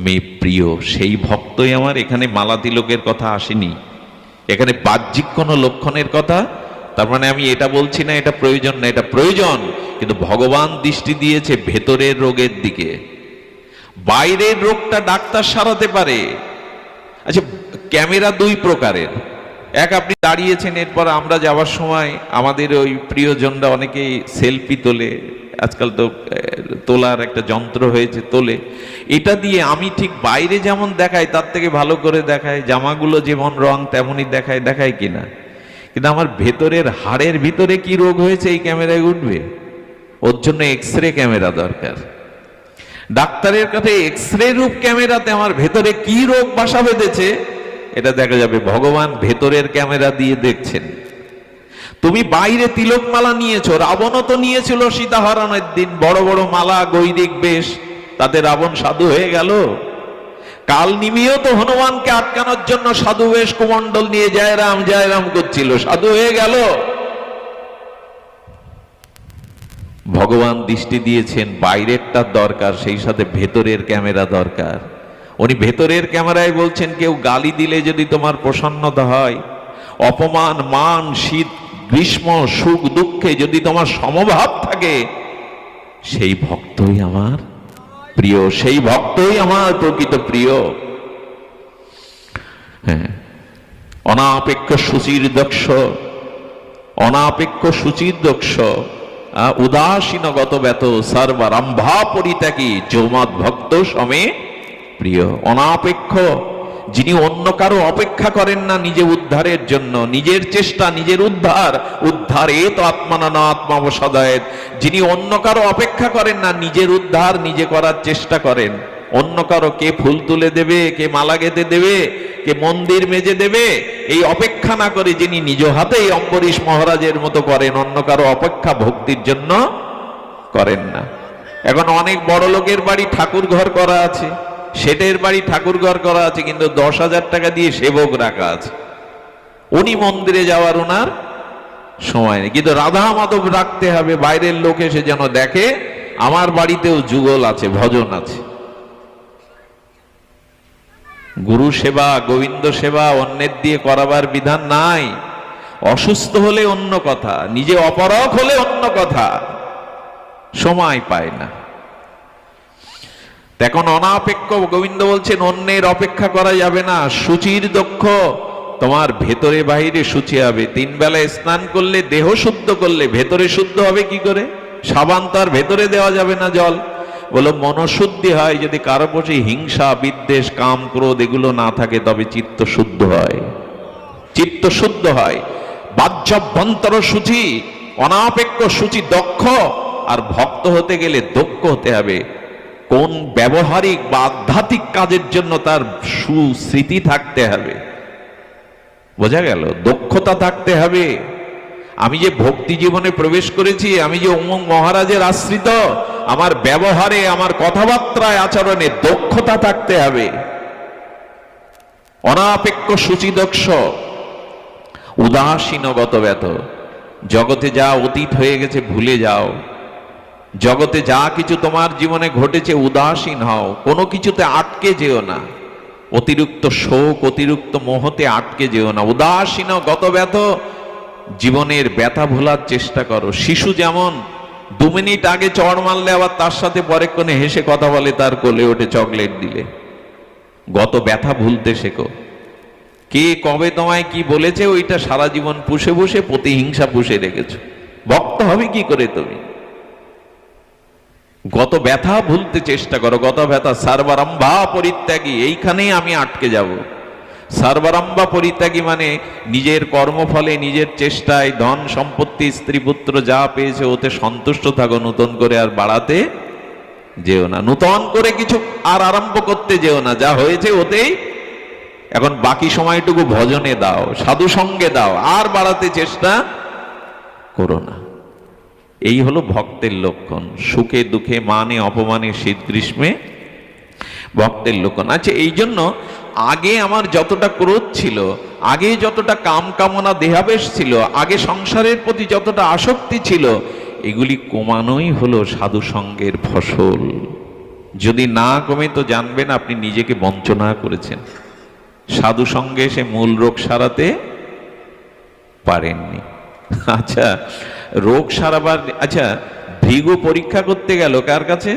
মে প্রিয়, সেই ভক্তই আমার। এখানে মালা তিলকের কথা আসেনি, এখানে বাহ্যিক কোনো লক্ষণের কথা। তার মানে আমি এটা বলছি না এটা প্রয়োজন না, এটা প্রয়োজন, কিন্তু ভগবান দৃষ্টি দিয়েছে ভেতরের রোগের দিকে। বাইরের রোগটা ডাক্তার সারাতে পারে। আচ্ছা, ক্যামেরা দুই প্রকারের। এক, আপনি দাঁড়িয়েছেন, এরপর আমরা যাওয়ার সময় আমাদের ওই প্রিয়জনরা অনেকেই সেলফি তোলে, আজকাল তো তোলার একটা যন্ত্র হয়েছে, তোলে। এটা দিয়ে আমি ঠিক বাইরে যেমন দেখাই তার থেকে ভালো করে দেখায়, জামাগুলো যেমন রং তেমনই দেখায় কিনা, কিন্তু আমার ভেতরের হাড়ের ভিতরে কি রোগ হয়েছে এই ক্যামেরায় উঠবে? ওর জন্য এক্সরে ক্যামেরা দরকার। ডাক্তারের কাছে এক্সরে রূপ ক্যামেরাতে আমার ভেতরে কি রোগ বাসা বেঁধেছে এটা দেখা যাবে। ভগবান ভেতরের ক্যামেরা দিয়ে দেখছেন। তুমি বাইরে তিলক মালা নিয়েছো, রাবণও তো নিয়েছিল সীতাহরণের দিন, বড় বড় মালা, গৈরিক বেশ, তাতে রাবণ সাধু হয়ে গেল। কাল নিমিয়েও তো হনুমানকে আটকানোর জন্য সাধু বেশ কুমণ্ডল নিয়ে জয় রাম করছিল, সাধু হয়ে গেল। ভগবান দৃষ্টি দিয়েছেন বাইরেরটার দরকার, সেই সাথে ভেতরের ক্যামেরা দরকার। উনি ভেতরের ক্যামেরায় বলছেন, কেউ গালি দিলে যদি তোমার প্রসন্নতা হয়, অপমান, মান, শীত গ্রীষ্ম, সুখ দুঃখে যদি তোমার সমভাব থাকে, সেই ভক্তই আমার প্রিয়, সেই ভক্তই আমার প্রকৃত প্রিয়। হ্যাঁ, অনাপেক্ষ সুচির দক্ষ, অনাপেক্ষ সুচির দক্ষ, উদাসীনগত ব্যত সর্বারম্ভা পরিত্যাগী যৌমাদ ভক্ত সমে প্রিয়। অনাপেক্ষ, যিনি অন্য কারো অপেক্ষা করেন না নিজে উদ্ধারের জন্য, নিজের চেষ্টা, নিজের উদ্ধারে তো আত্মানা আত্মাবসাদায়েত, যিনি অন্য কারো অপেক্ষা করেন না, নিজের উদ্ধার নিজে করার চেষ্টা করেন। অন্য কারো কে ফুল তুলে দেবে, কে মালা গেঁথে দেবে, কে মন্দির মেজে দেবে, এই অপেক্ষা না করে যিনি নিজ হাতেই অম্বরীশ মহারাজের মতো করেন, অন্য কারো অপেক্ষা ভক্তির জন্য করেন না। এখন অনেক বড় লোকের বাড়ি ঠাকুর ঘর করা আছে, শেঠের বাড়ি ঠাকুর ঘর করা আছে, কিন্তু 10,000 টাকা দিয়ে সেবক রাখা আছে। উনি মন্দিরে যাওয়ার ওনার সময় নেই, কিন্তু রাধা মাধব রাখতে হবে, বাইরের লোক এসে যেন দেখে আমার বাড়িতেও যুগল আছে, ভজন আছে। গুরু সেবা, গোবিন্দ সেবা অন্যের দিয়ে করাবার বিধান নাই। অসুস্থ হলে অন্য কথা, নিজে অপরক হলে অন্য কথা। সময় পায় না। এখন অনাপেক্ষ গোবিন্দ বলছেন অন্যের অপেক্ষা করা যাবে না। শুচির দক্ষ, তোমার ভেতরে বাহিরে শুচি হবে। 3 বেলায় স্নান করলে, দেহ শুদ্ধ করলে ভেতরে শুদ্ধ হবে কি করে? সাবান তো আর ভেতরে দেওয়া যাবে না জল। বলো মনশুদ্ধি হয় যদি কারো প্রতি হিংসা, বিদ্বেষ, কাম, ক্রোধ এগুলো না থাকে, তবে চিত্ত শুদ্ধ হয়। চিত্ত শুদ্ধ হয়। বাহ্যাভ্যন্তর শুচি, অনাপেক্ষ শুচি, দক্ষ। আর ভক্ত হতে গেলে দক্ষ হতে হবে। কোন ব্যবহারিক বা আধ্যাত্মিক কাজের জন্য তার সুস্মৃতি থাকতে হবে, বোঝা গেল? দক্ষতা থাকতে হবে। আমি যে ভক্তি জীবনে প্রবেশ করেছি, আমি যে অমুক মহারাজের আশ্রিত, আমার ব্যবহারে, আমার কথাবার্তায়, আচরণে দক্ষতা থাকতে হবে। অনাপেক্ষ শুচিদক্ষ, উদাসীনগত ব্যত। জগতে যা অতীত হয়ে গেছে ভুলে যাও। জগতে যা কিছু তোমার জীবনে ঘটেছে উদাসীন হও, কোনো কিছুতে আটকে যেও না। অতিরিক্ত শোক, অতিরিক্ত মোহতে আটকে যেও না। উদাসীন গত ব্যথ, জীবনের ব্যথা ভোলার চেষ্টা করো। শিশু যেমন 2 মিনিট আগে চড় মারলে আবার তার সাথে পরেক্ষণে হেসে কথা বলে, তার কোলে ওঠে চকলেট দিলে। গত ব্যথা ভুলতে শেখো। কে কবে তোমায় কি বলেছে ওইটা সারা জীবন পুষে বসে প্রতিহিংসা পুষে রেখেছো, ভক্ত হবে কি করে তুমি? গত ব্যথা ভুলতে চেষ্টা করো। গত ব্যথা সর্বারম্ভা পরিত্যাগী, এইখানেই আমি আটকে যাব। সর্বারম্ভা পরিত্যাগী মানে নিজের কর্মফলে, নিজের চেষ্টায়, ধন সম্পত্তি, স্ত্রী পুত্র যা পেয়েছে ওতে সন্তুষ্ট থাকো। নতুন করে আর বাড়াতে যেও না, নতুন করে কিছু আর আরম্ভ করতে যেও না। যা হয়েছে ওতেই এখন বাকি সময়টুকু ভজনে দাও, সাধু সঙ্গে দাও, আর বাড়াতে চেষ্টা করো না। এই হলো ভক্তের লক্ষণ। সুখে দুঃখে, মানে অপমানে, শীত গ্রীষ্মে ভক্তের লক্ষণ। আচ্ছা, এই জন্য আগে আমার যতটা ক্রোধ ছিল, আগে যতটা কাম কামনা দেহাবেশ ছিল, আগে সংসারের প্রতি যতটা আসক্তি ছিল, এগুলি কমানোই হলো সাধু সঙ্গের ফসল। যদি না কমে তো জানবেন আপনি নিজেকে বঞ্চনা করেছেন। সাধু সঙ্গে সে মূল রোগ সারাতে পারেননি। আচ্ছা, রোগ সারাবার, আচ্ছা ভৃগু পরীক্ষা করতে গেল কার কাছে?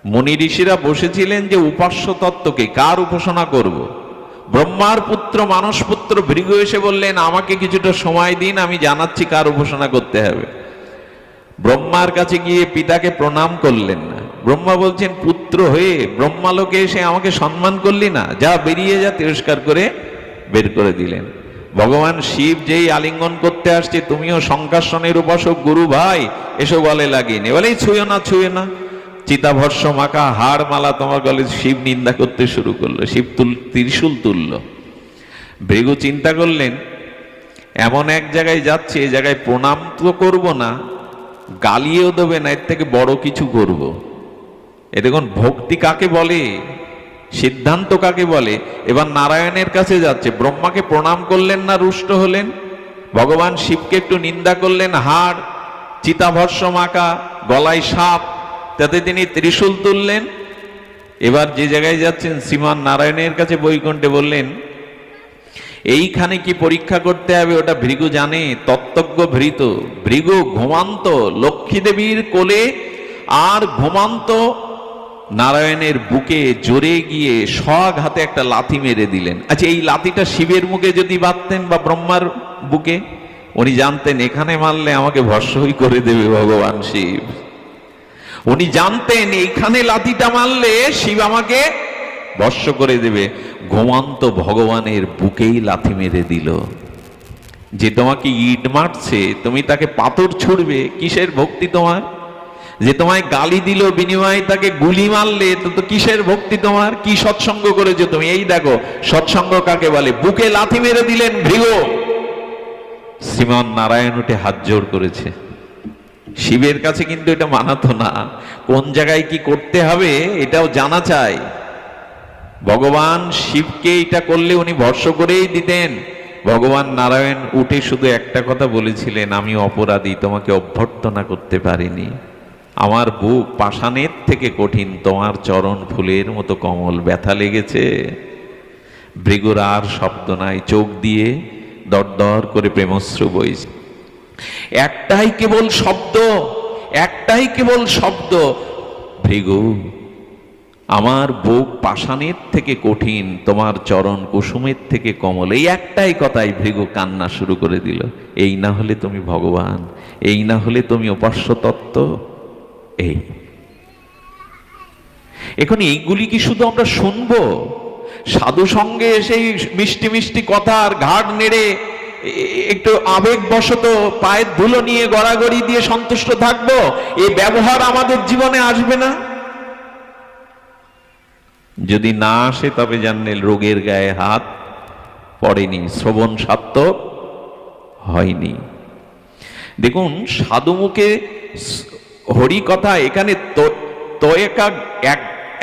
মুনি ঋষিরা বসেছিলেন যে উপাস্য তত্ত্বকে কার উপাসনা করব। ব্রহ্মার পুত্র মানস পুত্র ভৃগু এসে বললেন আমাকে কিছুটা সময় দিন, আমি জানাচ্ছি কার উপাসনা করতে হবে। ব্রহ্মার কাছে গিয়ে পিতাকে প্রণাম করলেন না। ব্রহ্মা বলছেন পুত্র হয়ে ব্রহ্মালোকে এসে আমাকে সম্মান করলি না, যা বেরিয়ে যা, তিরস্কার করে বের করে দিলেন। ভগবান শিব যেই আলিঙ্গন করতে আসছে, তুমিও শঙ্কাসনের উপাসক গুরু ভাই, এসো গলে লাগিয়ে নে, বলেই ছুঁয়ো না, ছুঁয়ে না। চিতাভস্য মাখা হাড় মালা তোমার গলে, শিব নিন্দা করতে শুরু করলো। শিব ত্রিশূল তুলল। ভৃগু চিন্তা করলেন এমন এক জায়গায় যাচ্ছে, এই জায়গায় প্রণাম তো করবো না, গালিয়েও দেবে না, এর থেকে বড় কিছু করব। এ দেখুন ভক্তি কাকে বলে, সিদ্ধান্ত কাকে বলে। এবার নারায়ণের কাছে যাচ্ছে, ব্রহ্মাকে প্রণাম করলেন না, রুষ্ট হলেন। ভগবান শিবকে একটু নিন্দা করলেন, হাড়, চিতাভস্য মাখা, গলায় সাপ, তাতে তিনি ত্রিশূল তুললেন। এবার যে জায়গায় যাচ্ছেন শ্রীমান নারায়ণের কাছে বৈকুণ্ঠে, বললেন এইখানে কি পরীক্ষা করতে হবে ওটা ভৃগু জানে, তত্ত্বজ্ঞ ভৃত। ভৃগু ঘুমান্ত লক্ষ্মী দেবীর কোলে আর ঘুমান্ত নারায়ণের বুকে জোরে গিয়ে স্বঘাতে একটা লাথি মেরে দিলেন। আচ্ছা, এই লাথিটা শিবের মুখে যদি বাঁধতেন বা ব্রহ্মার বুকে, উনি জানতেন এখানে মারলে আমাকে ভস্মই করে দেবে ভগবান শিব। উনি জানতেন এইখানে লাথিটা মারলে শিব আমাকে ভস্ম করে দেবে। ঘুমন্ত ভগবানের বুকেই লাথি মেরে দিল। যে তোমাকে ইট মারছে তুমি তাকে পাথর ছুড়বে, কিসের ভক্তি তোমার? যে তোমায় গালি দিল বিনিময়ে তাকে গুলি মারলে, তো কিসের ভক্তি তোমার? কি সৎসঙ্গ করেছো তুমি? এই দেখো সৎসঙ্গ কাকে বলে। বুকে লাথি মেরে দিলেন ভৃগু। শ্রীমান নারায়ণ উঠে হাত জোড় করেছে। শিবের কাছে কিন্তু এটা মানাতো না, কোন জায়গায় কি করতে হবে এটাও জানা চাই। ভগবান শিবকে এটা করলে উনি ভস্ম করেই দিতেন। ভগবান নারায়ণ উঠে শুধু একটা কথা বলেছিলেন, আমি অপরাধী, তোমাকে অভ্যর্থনা করতে পারিনি। আমার বুক পাষাণের থেকে কঠিন, তোমার চরণ ফুলের মতো কমল, ব্যথা লেগেছে। ভৃগুর আর শব্দ নাই, চোখ দিয়ে দরদর করে প্রেমশ্রু বইছে। একটাই কেবল শব্দ, একটাই কেবল শব্দ, ভৃগু আমার বুক পাষাণের থেকে কঠিন, তোমার চরণ কুসুমের থেকে কমল। এই একটাই কথাই ভৃগু কান্না শুরু করে দিল। এই না হলে তুমি ভগবান, এই না হলে তুমি উপাস্য তত্ত্ব। এই এখন এইগুলি কি শুধু আমরা শুনবো? সাধু সঙ্গে এসে মিষ্টি মিষ্টি কথা আর ঘাড় নেড়ে একটু আবেগবশত পায়ের ধুলো নিয়ে গড়াগড়ি দিয়ে সন্তুষ্ট থাকবো? এই ব্যবহার আমাদের জীবনে আসবে না। যদি না আসে তবে জানলে রোগের গায়ে হাত পড়েনি, শ্রবণ সার্থক হয়নি। দেখুন সাধু মুখে হরি কথা এখানে তয়েকা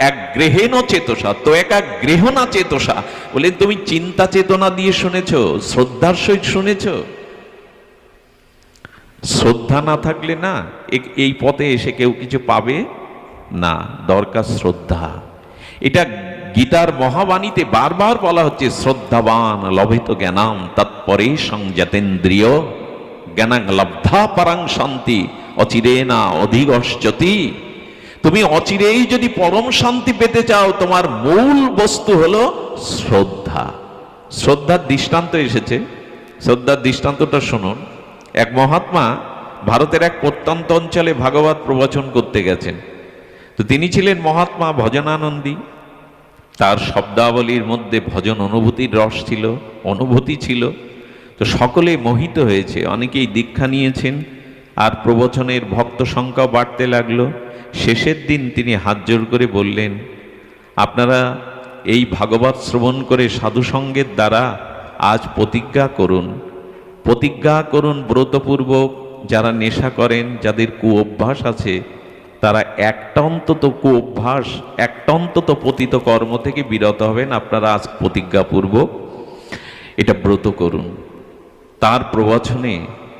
এক গ্রহেণ চেতসা, তয়েকা গ্রহণা চেতসা বলে তুমি চিন্তা চেতনা দিয়ে শুনেছো, শ্রদ্ধার সহিত শুনেছো। শ্রদ্ধা না থাকলে না এই পথে এসে কেউ কিছু পাবে না। দরকার শ্রদ্ধা। এটা গীতার মহাবাণীতে বারবার বলা হচ্ছে, শ্রদ্ধাবান লভিত জ্ঞানাম তৎপরে সংযতেন্দ্রিয় জ্ঞানাং লব্ধা পরাং শান্তি অচিরেনা অধিগচ্ছতি। তুমি অচিরেই যদি পরম শান্তি পেতে চাও, তোমার মূল বস্তু হলো শ্রদ্ধা। শ্রদ্ধার দৃষ্টান্ত এসেছে, শ্রদ্ধার দৃষ্টান্তটা শুনুন। এক মহাত্মা ভারতের এক প্রত্যন্ত অঞ্চলে ভাগবত প্রবচন করতে গেছেন। তো তিনি ছিলেন মহাত্মা ভজনানন্দী। তার শব্দাবলীর মধ্যে ভজন অনুভূতির রস ছিল, অনুভূতি ছিল। তো সকলে মোহিত হয়েছে, অনেকেই দীক্ষা নিয়েছেন, আর প্রবচনের ভক্ত সংখ্যাও বাড়তে লাগলো। শেষের দিন তিনি হাত জোর করে বললেন, আপনারা এই ভাগবত শ্রবণ করে সাধুসঙ্গের দ্বারা আজ প্রতিজ্ঞা করুন, প্রতিজ্ঞা করুন ব্রতপূর্বক, যারা নেশা করেন, যাদের কুঅভ্যাস আছে, তারা একটা অন্তত কুঅভ্যাস, একটা অন্তত পতিত কর্ম থেকে বিরত হবেন। আপনারা আজ প্রতিজ্ঞাপূর্বক এটা ব্রত করুন। তার প্রবচনে,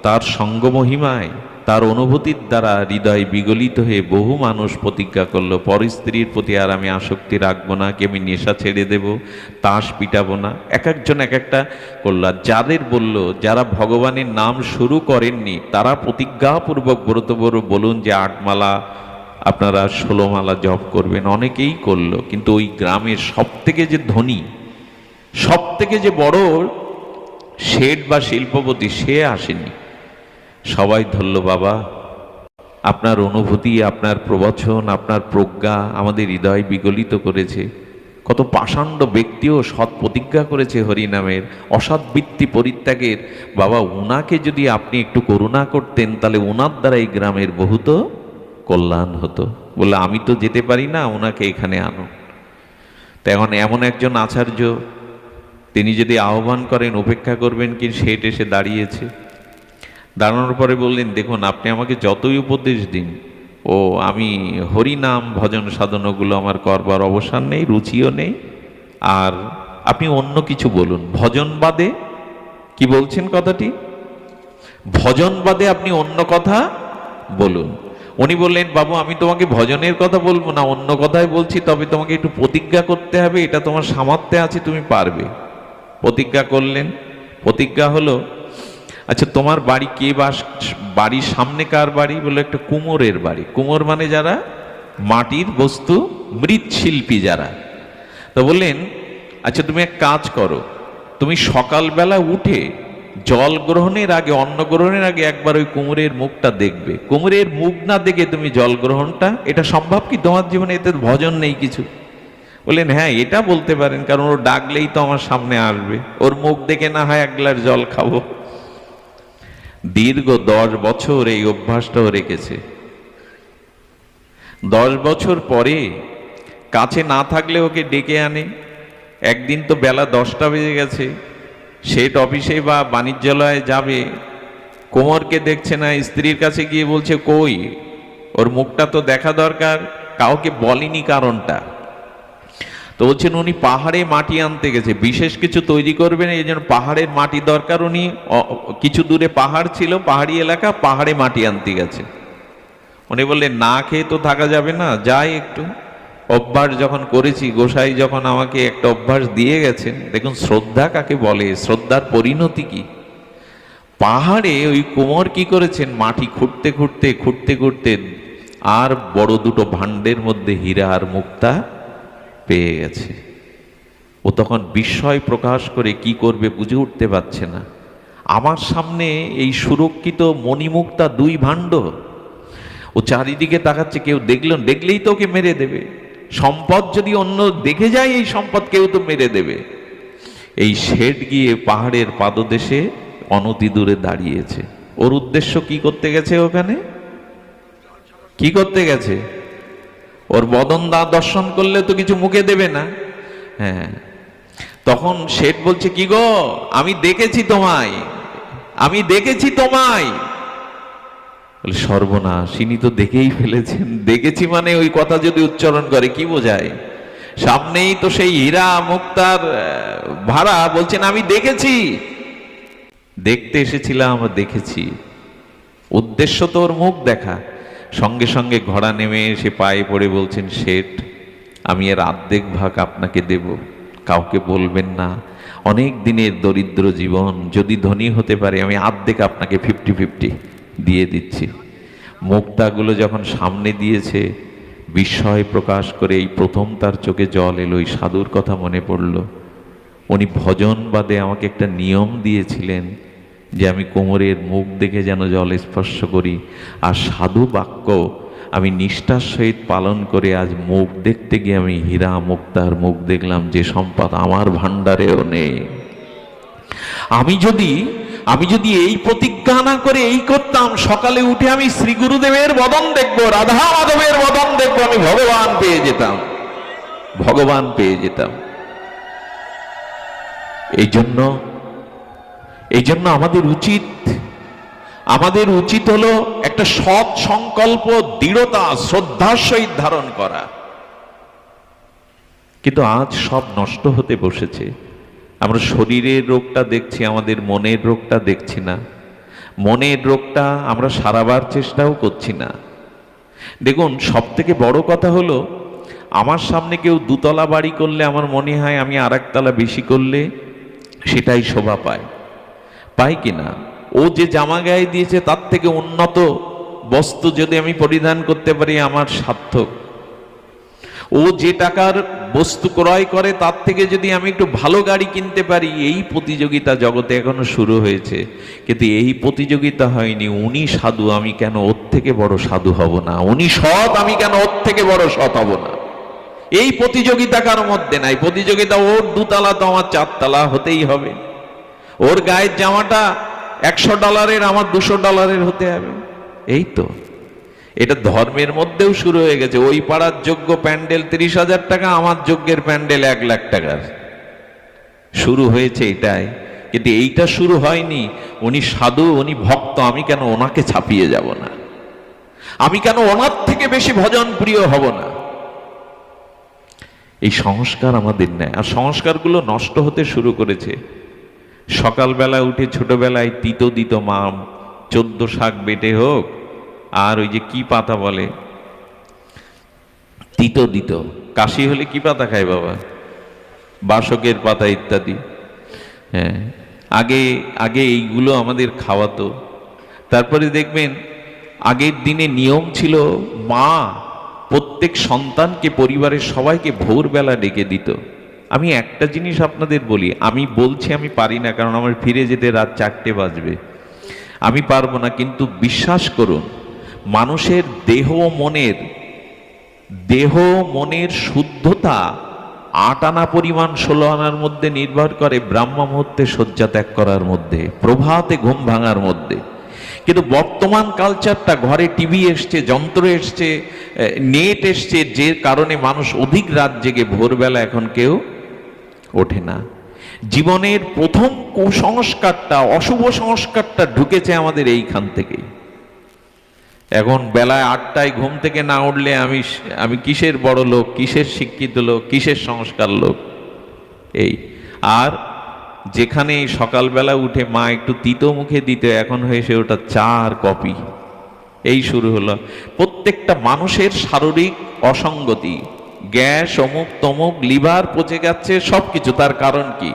তার সঙ্গ মহিমায়, তার অনুভূতির দ্বারা হৃদয় বিগলিত হয়ে বহু মানুষ প্রতিজ্ঞা করলো, পর স্ত্রীর প্রতি আর আমি আসক্তি রাখবো না, কি আমি নেশা ছেড়ে দেব, তাস পিটাবো না। এক একজন এক একটা করল। যাদের বলল, যারা ভগবানের নাম শুরু করেননি, তারা প্রতিজ্ঞাপূর্বক ব্রত বলুন যে 8 মালা আপনারা 16 মালা জপ করবেন। অনেকেই করলো, কিন্তু ওই গ্রামের সব থেকে যে ধনী, সব থেকে যে বড় শেঠ বা শিল্পপতি, সে আসেনি। সবাই ধরল, বাবা আপনার অনুভূতি, আপনার প্রবচন, আপনার প্রজ্ঞা আমাদের হৃদয় বিগলিত করেছে। কত পাষাণ্ড ব্যক্তিও সৎ প্রতিজ্ঞা করেছে হরিনামের, অসৎবৃত্তি পরিত্যাগের। বাবা উনাকে যদি আপনি একটু করুণা করতেন, তাহলে ওনার দ্বারা এই গ্রামের বহুত কল্যাণ হতো। বলে আমি তো যেতে পারি না, ওনাকে এখানে আনো। তো এখন এমন একজন আচার্য, তিনি যদি আহ্বান করেন, উপেক্ষা করবেন কি? শেঠ এসে দাঁড়িয়েছে। দাঁড়ানোর পরে বললেন, দেখুন আপনি আমাকে যতই উপদেশ দিন, আমি হরিনাম ভজন সাধনগুলো আমার করবার অবসর নেই, রুচিও নেই। আর আপনি অন্য কিছু বলুন, ভজন বাদে। কি বলছেন কথাটি? ভজন বাদে আপনি অন্য কথা বলুন। উনি বললেন, বাবু আমি তোমাকে ভজনের কথা বলবো না, অন্য কথাই বলছি, তবে তোমাকে একটু প্রতিজ্ঞা করতে হবে, এটা তোমার সামর্থ্যে আছে, তুমি পারবে। প্রতিজ্ঞা করলেন। প্রতিজ্ঞা হলো, আচ্ছা তোমার বাড়ি কে বাস, বাড়ির সামনে কার বাড়ি? বলে একটা কুমোরের বাড়ি। কুমোর মানে যারা মাটির বস্তু মৃৎশিল্পী যারা। তো বললেন, আচ্ছা তুমি এক কাজ করো, তুমি সকালবেলা উঠে জল গ্রহণের আগে, অন্ন গ্রহণের আগে একবার ওই কুমোরের মুখটা দেখবে। কুমোরের মুখ না দেখে তুমি জল গ্রহণটা, এটা সম্ভব কি তোমার জীবনে? এতে ভজন নেই কিছু। বললেন, হ্যাঁ এটা বলতে পারেন, কারণ ও ডাকলেই তো আমার সামনে আসবে, ওর মুখ দেখে না হয় 1 গ্লাস জল খাবো। দীর্ঘ 10 বছর এই অভ্যাসটাও রেখেছে। 10 বছর পরে কাছে না থাকলে ওকে ডেকে আনে। একদিন তো বেলা 10টা বেজে গেছে, সেট অফিসে বা বাণিজ্যালয়ে যাবে, কোমরকে দেখছে না। স্ত্রীর কাছে গিয়ে বলছে, কই ওর মুখটা তো দেখা দরকার। কাউকে বলেনি কারণটা। তো বলছেন উনি পাহাড়ে মাটি আনতে গেছে, বিশেষ কিছু তৈরি করবেন, এই জন্য পাহাড়ের মাটি দরকার। উনি কিছু দূরে পাহাড় ছিল, পাহাড়ি এলাকা, পাহাড়ে মাটি আনতে গেছে। উনি বললেন, না খেয়ে তো থাকা যাবে না, যাই একটু। অভ্যাস যখন করেছি, গোসাই যখন আমাকে একটা অভ্যাস দিয়ে গেছেন। দেখুন শ্রদ্ধা কাকে বলে, শ্রদ্ধার পরিণতি কি। পাহাড়ে ওই কুমোর কি করেছেন, মাটি খুঁড়তে খুঁড়তে খুঁড়তে খুঁড়তে আর বড় দুটো ভাণ্ডের মধ্যে হীরা আর মুক্তা পেয়ে গেছে। ও তখন বিস্ময় প্রকাশ করে কি করবে বুঝে উঠতে পারছে না। আমার সামনে এই সুরক্ষিত মণিমুক্তা দুই ভাণ্ড, ও চারিদিকে তাকাচ্ছে, কেউ দেখলেই তো ওকে মেরে দেবে। সম্পদ যদি অন্য দেখে যায়, এই সম্পদ কেউ তো মেরে দেবে। এই শেঠ গিয়ে পাহাড়ের পাদদেশে অনতি দূরে দাঁড়িয়েছে। ওর উদ্দেশ্য কি করতে গেছে, ওখানে কি করতে গেছে? ওর বদন দা দর্শন করলে তো কিছু মুখে দেবে না। হ্যাঁ, তখন শেঠ বলছে, কি গো, আমি দেখেছি তোমায়, আমি দেখেছি তোমায়। সর্বনাশ, ইনি তো দেখেই ফেলেছেন। দেখেছি মানে ওই কথা যদি উচ্চারণ করে কি বোঝায়? সামনেই তো সেই হীরা মুক্তার ভাড়া, বলছেন আমি দেখেছি, দেখতে এসেছিলাম, দেখেছি। উদ্দেশ্য তো ওর মুখ দেখা। সঙ্গে সঙ্গে ঘোড়া নেমে এসে পায়ে পড়ে বলছেন, শেঠ, আমি এর অর্ধেক ভাগ আপনাকে দেব, কাউকে বলবেন না। অনেক দিনের দরিদ্র জীবন, যদি ধনী হতে পারে আমি অর্ধেক আপনাকে 50-50 দিয়ে দিচ্ছি। মুক্তাগুলো যখন সামনে দিয়েছে, বিস্ময় প্রকাশ করে এই প্রথম তার চোখে জল এলো। ওই সাধুর কথা মনে পড়ল। উনি ভজন বাদে আমাকে একটা নিয়ম দিয়েছিলেন যে আমি কোমরের মুখ দেখে যেন জল স্পর্শ করি, আর সাধু বাক্য আমি নিষ্ঠার সহিত পালন করে আজ মুখ দেখতে গিয়ে আমি হীরা মুক্তার মুখ দেখলাম, যে সম্পদ আমার ভাণ্ডারেও নেই। আমি যদি এই প্রতিজ্ঞা না করে এই করতাম, সকালে উঠে আমি শ্রী গুরুদেবের বদন দেখবো, রাধা মাধবের বদন দেখবো, আমি ভগবান পেয়ে যেতাম, ভগবান পেয়ে যেতাম। এই জন্য আমাদের উচিত হলো একটা সৎ সংকল্প, দৃঢ়তা, শ্রদ্ধার সহিত ধারণ করা। কিন্তু আজ সব নষ্ট হতে বসেছে। আমরা শরীরের রোগটা দেখছি, আমাদের মনের রোগটা দেখছি না। মনের রোগটা আমরা সারাবার চেষ্টাও করছি না। দেখুন, সব থেকে বড় কথা হলো, আমার সামনে কেউ দুতলা বাড়ি করলে আমার মনে হয় আমি আর একতলা বেশি করলে সেটাই শোভা পায় কিনা। ও যে জামা গায়ে দিয়েছে তার থেকে উন্নত বস্তু যদি আমি পরিধান করতে পারি, আমার সার্থক। ও যে টাকার বস্তু ক্রয় করে তার থেকে যদি আমি একটু ভালো গাড়ি কিনতে পারি, এই প্রতিযোগিতা জগতে এখনো শুরু হয়েছে। কিন্তু এই প্রতিযোগিতা হয়নি, উনি সাধু, আমি কেন ওর থেকে বড় সাধু হব না? উনি সৎ, আমি কেন ওর থেকে বড় সৎ হব না? এই প্রতিযোগিতা কার মধ্যে নাই। প্রতিযোগিতা ওর 2 তলা তো আমার 4 তলা হতেই হবে। ওর গায়ের জামাটা $100, আমার $200 হতে হবে। এই তো, এটা ধর্মের মধ্যেও শুরু হয়ে গেছে। ওই পাড়ার যোগ্য প্যান্ডেল 30,000 টাকা, আমার যজ্ঞের প্যান্ডেল 1 লাখ টাকার। শুরু হয়েছে এটাই। কিন্তু এইটা শুরু হয়নি, উনি সাধু, উনি ভক্ত, আমি কেন ওনাকে ছাপিয়ে যাব না? আমি কেন ওনার থেকে বেশি ভজন প্রিয় হব না? এই সংস্কার আমাদের নেই। আর সংস্কারগুলো নষ্ট হতে শুরু করেছে। সকালবেলা উঠে ছোটবেলায় তিতো দিত মা, 14 শাক বেটে হোক, আর ওই যে কি পাতা বলে, তিতো দিত। কাশি হলে কি পাতা খায় বাবা? বাসকের পাতা ইত্যাদি। হ্যাঁ, আগে এইগুলো আমাদের খাওয়াতো। তারপরে দেখবেন আগের দিনে নিয়ম ছিল, মা প্রত্যেক সন্তানকে, পরিবারের সবাইকে ভোরবেলা ডেকে দিত। আমি একটা জিনিস আপনাদের বলি, আমি বলছি আমি পারি না, কারণ আমার ফিরে যেতে রাত 4টে বাজবে, আমি পারবো না। কিন্তু বিশ্বাস করুন, মানুষের দেহ মনের শুদ্ধতা 8 আনা পরিমাণ 16 আনার মধ্যে নির্ভর করে, ব্রাহ্ম মুহূর্তে শয্যা ত্যাগ করার মধ্যে, প্রভাতে ঘুম ভাঙার মধ্যে। কিন্তু বর্তমান কালচারটা, ঘরে টিভি এসছে, যন্ত্র এসছে, নেট এসছে, যে কারণে মানুষ অধিক রাত জেগে ভোরবেলা এখন কেউ ওঠে না। জীবনের প্রথম কুসংস্কারটা, অশুভ সংস্কারটা ঢুকেছে আমাদের এইখান থেকেই। এখন বেলায় 8টায় ঘুম থেকে না উঠলে আমি কিসের বড় লোক, কিসের শিক্ষিত লোক, কিসের সংস্কার লোক? এই। আর যেখানে সকালবেলা উঠে মা একটু তিতো মুখে দিত, এখন হয়েছে ওটা চা আর কফি। এই শুরু হলো। প্রত্যেকটা মানুষের শারীরিক অসঙ্গতি, গ্যাস, অমুক তমুক, লিভার পচে যাচ্ছে, সবকিছু। তার কারণ কি?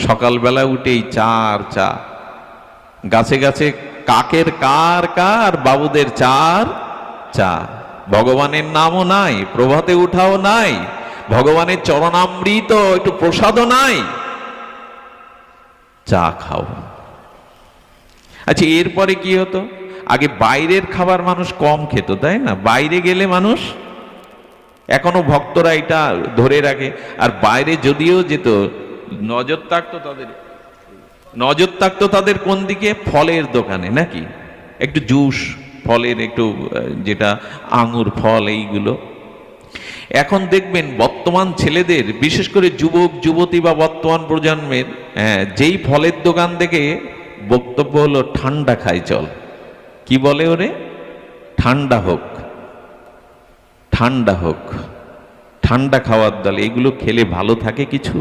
সকালবেলা উঠেই চা আর চা। গাছে গাছে কাকের কার কার, বাবুদের চার চা। ভগবানের নামও নাই, প্রভাতে উঠাও নাই, ভগবানের চরণামৃত একটু প্রসাদও নাই, চা খাও। আচ্ছা, এরপরে কি হতো? আগে বাইরের খাবার মানুষ কম খেত, তাই না? বাইরে গেলে মানুষ, এখনো ভক্তরা এটা ধরে রাখে, আর বাইরে যদিও যেত নজর থাকতো তাদের কোন দিকে? ফলের দোকানে, নাকি? একটু জুস, ফলের একটু, যেটা আঙুর ফল, এইগুলো। এখন দেখবেন বর্তমান ছেলেদের, বিশেষ করে যুবক যুবতী বা বর্তমান প্রজন্মের, যেই ফলের দোকান থেকে বক্তব্য হলো ঠান্ডা খাই চল। কি বলে ওরে? ঠান্ডা হোক, ঠান্ডা হোক, ঠান্ডা খাওয়ার দলে। এগুলো খেলে ভালো থাকে কিছু?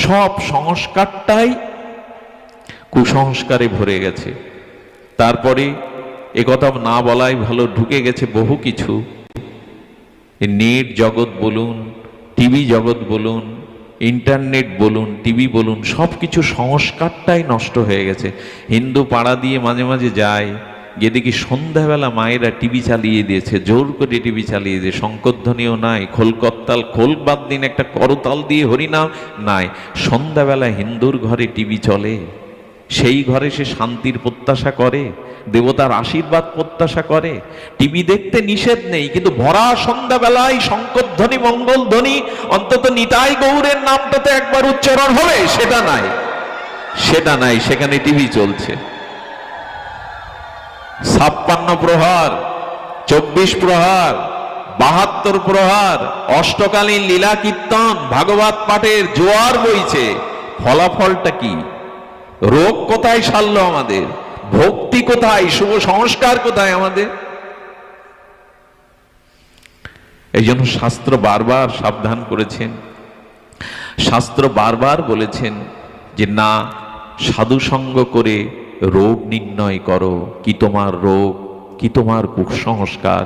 সব সংস্কারটাই কুসংস্কারে ভরে গেছে। তারপরে একথা না বলাই ভালো, ঢুকে গেছে বহু কিছু। নেট জগৎ বলুন, টিভি জগৎ বলুন, ইন্টারনেট বলুন, টিভি বলুন, সব কিছু সংস্কারটাই নষ্ট হয়ে গেছে। হিন্দু পাড়া দিয়ে মাঝে মাঝে যায়, গিয়ে দেখি সন্ধ্যাবেলা মায়েরা টিভি চালিয়ে দিয়েছে, জোর করে টিভি চালিয়ে দিয়ে, শঙ্করধ্বনিও নাই, খোলকত্তাল, খোল বাদ দিন, একটা করতাল দিয়ে হরিনাম নাই। সন্ধ্যাবেলা হিন্দুর ঘরে টিভি চলে, সেই ঘরে সে শান্তির প্রত্যাশা করে, দেবতার আশীর্বাদ প্রত্যাশা করে। টিভি দেখতে নিষেধ নেই, কিন্তু ভরা সন্ধ্যাবেলায় শঙ্করধ্বনি, মঙ্গল ধ্বনি, অন্তত নিতাই গৌরের নামটাতে একবার উচ্চারণ হবে, সেটা নাই, সেটা নাই, সেখানে টিভি চলছে। 56 প্রহার, 24 প্রহার, 72 প্রহার, অষ্টকালীন লীলা কীর্তন, ভাগবত পাঠের জোয়ার বইছে। ফলাফলটা কি? রোগ কোথায় সারল আমাদের? ভক্তি কোথায়? শুভ সংস্কার কোথায় আমাদের? এই জন্য শাস্ত্র বারবার সাবধান করেছেন, শাস্ত্র বারবার বলেছেন যে না, সাধু সঙ্গ করে রোগ নির্ণয় করো। কি তোমার রোগ, কি তোমার কুসংস্কার?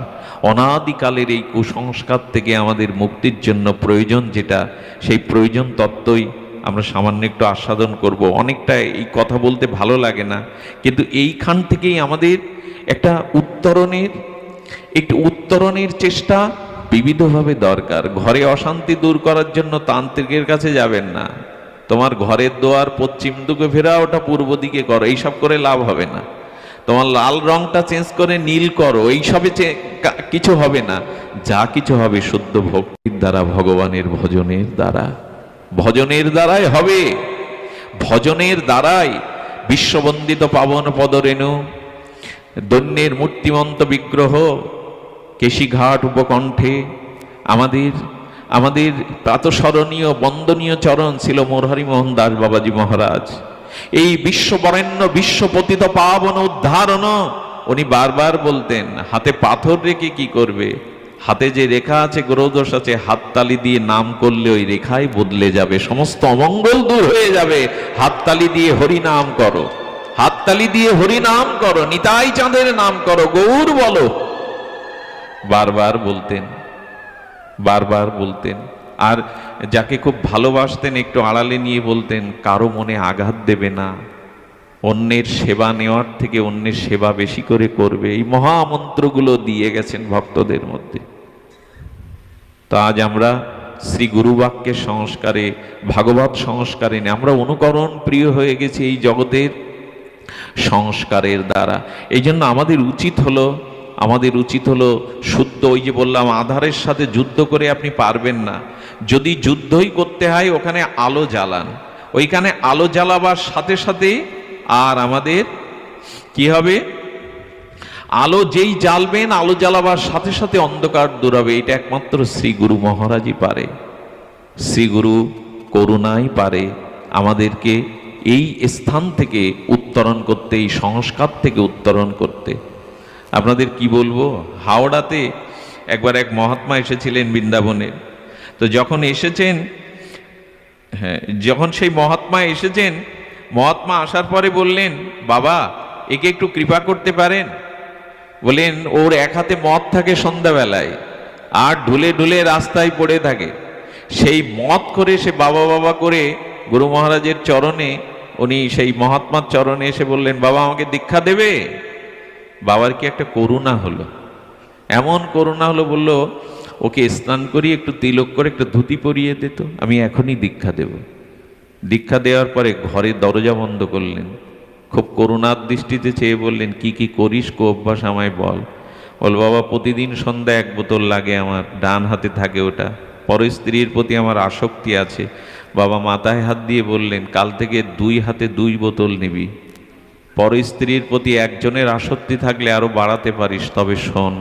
অনাদিকালের এই কুসংস্কার থেকে আমাদের মুক্তির জন্য প্রয়োজন যেটা, সেই প্রয়োজন তত্ত্বই আমরা সামান্য একটু আস্বাদন করব। অনেকটা এই কথা বলতে ভালো লাগে না, কিন্তু এইখান থেকেই আমাদের একটা উত্তরণের চেষ্টা বিবিধভাবে দরকার। ঘরে অশান্তি দূর করার জন্য তান্ত্রিকের কাছে যাবেন না। তোমার ঘরের দোয়ার পশ্চিম দিকে ফেরা, ওটা পূর্ব দিকে করো, এইসব করে লাভ হবে না। তোমার লাল রংটা চেঞ্জ করে নীল করো, এইসবে কিছু হবে না। যা কিছু হবে শুদ্ধ ভক্তির দ্বারা, ভগবানের ভজনের দ্বারা, ভজনের দ্বারাই হবে। ভজনের দ্বারাই বিশ্ববন্দিত পাবন পদরেণু, দৈন্যের মূর্তিমন্ত বিগ্রহ, কেশিঘাট উপকণ্ঠে আমাদের প্রাতঃস্মরণীয় বন্দনীয় চরণ ছিল মুরারি মোহন দাস বাবাজি মহারাজ। এই বিশ্ববরেণ্য, বিশ্বপতিত পাবন উদ্ধারণ, উনি বারবার বলতেন, হাতে পাথর রেখে কি করবে? হাতে যে রেখা আছে, গ্রহদোষ আছে, হাততালি দিয়ে নাম করলে ওই রেখাই বদলে যাবে, সমস্ত অমঙ্গল দূর হয়ে যাবে। হাততালি দিয়ে হরি নাম করো, হাততালি দিয়ে হরি নাম করো, নিতাই চাঁদের নাম করো, গৌর বলো। বারবার বলতেন, বারবার বলতেন। আর যাকে খুব ভালোবাসতেন একটু আড়ালে নিয়ে বলতেন, কারো মনে আঘাত দেবে না, অন্যের সেবা নেওয়ার থেকে অন্যের সেবা বেশি করে করবে। এই মহামন্ত্রগুলো দিয়ে গেছেন ভক্তদের মধ্যে। তো আজ আমরা শ্রী গুরুবাক্যের সংস্কারে, ভাগবত সংস্কারে আমরা অনুকরণ প্রিয় হয়ে গেছি এই জগতের সংস্কারের দ্বারা। এই জন্য আমাদের উচিত হলো শুদ্ধ, ওই যে বললাম, আধারের সাথে যুদ্ধ করে আপনি পারবেন না। যদি যুদ্ধই করতে হয়, ওখানে আলো জ্বালান। ওইখানে আলো জ্বালাবার সাথে সাথে আর আমাদের কি হবে? আলো যেই জ্বালবেন, আলো জ্বালাবার সাথে সাথে অন্ধকার দূর হবে। এটা একমাত্র শ্রী গুরু মহারাজই পারে। শ্রী গুরু করুণাই পারে আমাদেরকে এই স্থান থেকে উত্তরণ করতে, এই সংস্কার থেকে উত্তরণ করতে। আপনাদের কি বলবো, হাওড়াতে একবার এক মহাত্মা এসেছিলেন বৃন্দাবনে। তো যখন এসেছেন, যখন সেই মহাত্মা এসেছেন, মহাত্মা আসার পরে বললেন, বাবা একে একটু কৃপা করতে পারেন? বলেন, ওর এক হাতে মদ থাকে সন্ধ্যাবেলায়, আর ঢুলে ঢুলে রাস্তায় পড়ে থাকে। সেই মদ করে সে বাবা বাবা করে গুরু মহারাজের চরণে উনি সেই মহাত্মার চরণে এসে বললেন, বাবা আমাকে দীক্ষা দেবে? বাবার কি একটা করুণা হলো, এমন করুণা হলো, বলল ওকে স্নান করিয়ে একটু তিলক করে একটা ধুতি পরিয়ে দিত, আমি এখনই দীক্ষা দেব। দীক্ষা দেওয়ার পরে ঘরে দরজা বন্ধ করলেন, খুব করুণার দৃষ্টিতে চেয়ে বললেন, কি কি করিস কো অভ্যাস আমায় বল। বল বাবা প্রতিদিন সন্ধ্যা 1 বোতল লাগে, আমার ডান হাতে থাকে ওটা, পর স্ত্রীর প্রতি আমার আসক্তি আছে। বাবা মাথায় হাত দিয়ে বললেন, কাল থেকে 2 হাতে 2 বোতল নিবি, পর স্ত্রীর প্রতি একজনের আসক্তি থাকলে আরো বাড়াতে পারিস, তবে শোন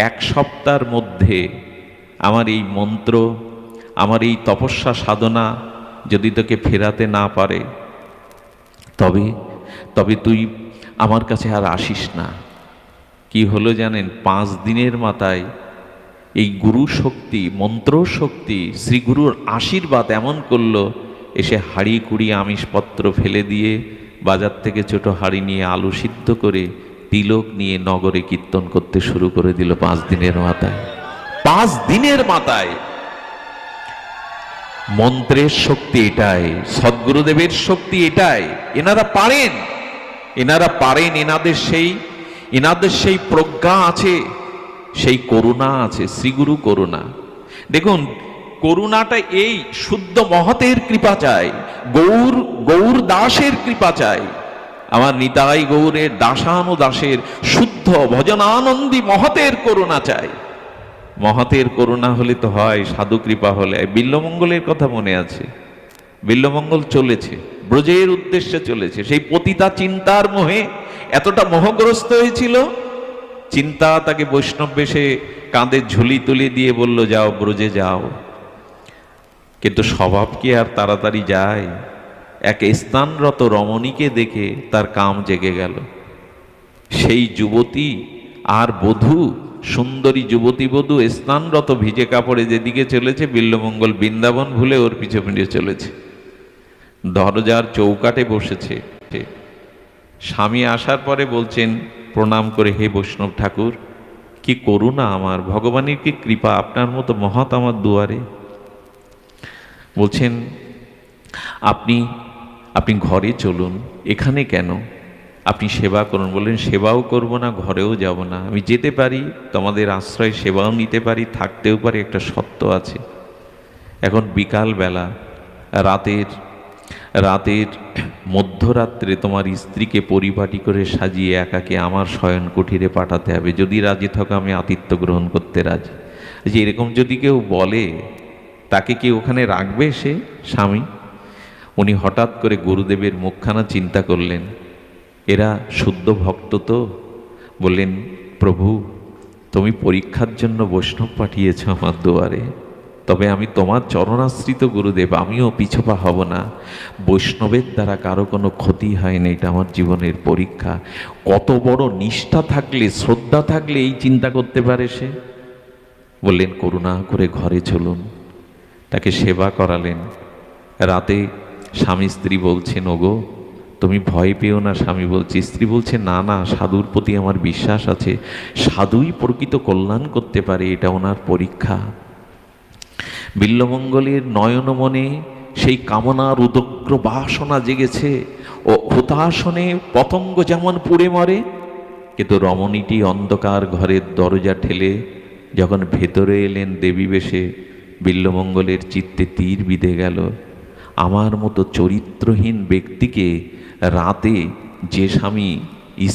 1 সপ্তাহের মধ্যে আমার এই মন্ত্র, আমার এই তপস্যা সাধনা যদি তোকে ফেরাতে না পারে, তবে তবে তুই আমার কাছে আর আসিস না। কি হলো জানেন? 5 দিনের মাথায় এই গুরু শক্তি, মন্ত্র শক্তি, শ্রীগুরুর আশীর্বাদ এমন করলো, এসে হাঁড়ি কুড়ি আমিষপত্র ফেলে দিয়ে বাজার থেকে ছোট হাঁড়ি নিয়ে আলু সিদ্ধ করে তিলক নিয়ে নগরে কীর্তন করতে শুরু করে দিল 5 দিনের মাথায়। 5 দিনের মাথায় মন্ত্রের শক্তি এটাই, সদ্গুরুদেবের শক্তি এটাই। এনারা পারেন, এনারা পারেন, এনাদের সেই প্রজ্ঞা আছে, সেই করুণা আছে, শ্রীগুরু করুণা। দেখুন করুণাটা এই শুদ্ধ মহতের কৃপা চাই, গৌর দাসের কৃপা চাই, আমার নিতাই গৌরের দাসানুদাসের শুদ্ধ ভজনানন্দী মহতের করুণা চাই। মহতের করুণা হলে তো হয়, সাধু কৃপা হলে। বিল্বমঙ্গলের কথা মনে আছে? বিল্বমঙ্গল চলেছে, ব্রজের উদ্দেশ্যে চলেছে, সেই পতিতা চিন্তার মোহে এতটা মোহগ্রস্ত হয়েছিল, চিন্তা তাকে বৈষ্ণব বেশে কাঁধে ঝুলি তুলে দিয়ে বলল, যাও ব্রজে যাও। কিন্তু স্বভাব কি আর তাড়াতাড়ি যায়? এক স্নানরত রমণীকে দেখে তার কাম জেগে গেল। সেই যুবতী আর বধূ, সুন্দরী যুবতী বধূ স্নানরত ভিজে কাপড়ে যেদিকে চলেছে, বিল্বমঙ্গল বৃন্দাবন ভুলে ওর পিছে পিছিয়ে চলেছে। দরজার চৌকাটে বসেছে। স্বামী আসার পরে বলছেন প্রণাম করে, হে বৈষ্ণব ঠাকুর, কি করুণা আমার, ভগবানের কি কৃপা, আপনার মতো মহৎ আমার দুয়ারে। বলছেন আপনি ঘরে চলুন, এখানে কেন? আপনি সেবা করুন। বললেন সেবাও করব না, ঘরেও যাব না, আমি যেতে পারি, তোমাদের আশ্রয় সেবাও নিতে পারি, থাকতেও পারি, একটা সত্য আছে। এখন বিকালবেলা, রাতের মধ্যরাত্রে তোমার স্ত্রীকে পরিপাটি করে সাজিয়ে একাকে আমার শয়ন কুঠিরে পাঠাতে হবে, যদি রাজি থাকো আমি আতিথ্য গ্রহণ করতে রাজি। যে এরকম যদি কেউ বলে, তাকে কি ওখানে রাখবে সে স্বামী? উনি হঠাৎ করে গুরুদেবের মুখখানা চিন্তা করলেন, এরা শুদ্ধ ভক্ত তো। বললেন, প্রভু তুমি পরীক্ষার জন্য বৈষ্ণব পাঠিয়েছ আমার দুয়ারে, তবে আমি তোমার চরণাশ্রিত গুরুদেব, আমিও পিছপা হব না। বৈষ্ণবের দ্বারা কারো কোনো ক্ষতি হয়নি, এটা আমার জীবনের পরীক্ষা। কত বড় নিষ্ঠা থাকলে, শ্রদ্ধা থাকলে এই চিন্তা করতে পারে সে। বললেন করুণা করে ঘরে চলুন, তাকে সেবা করালেন। রাতে স্বামী স্ত্রী বলছেন, ওগো তুমি ভয় পেও না। স্বামী বলছে, স্ত্রী বলছে, না না, সাধুর প্রতি আমার বিশ্বাস আছে, সাধুই প্রকৃত কল্যাণ করতে পারে, এটা ওনার পরীক্ষা। বিল্বমঙ্গলের নয়ন মনে সেই কামনার উদগ্র বাসনা জেগেছে, ও হুতাসনে পতঙ্গ যেমন পুড়ে মরে। কিন্তু রমণীটি অন্ধকার ঘরের দরজা ঠেলে যখন ভেতরে এলেন দেবী বেশে, বিল্বমঙ্গলের চিত্তে তীর বিঁধে গেল। আমার মতো চরিত্রহীন ব্যক্তিকে রাতে যে স্বামী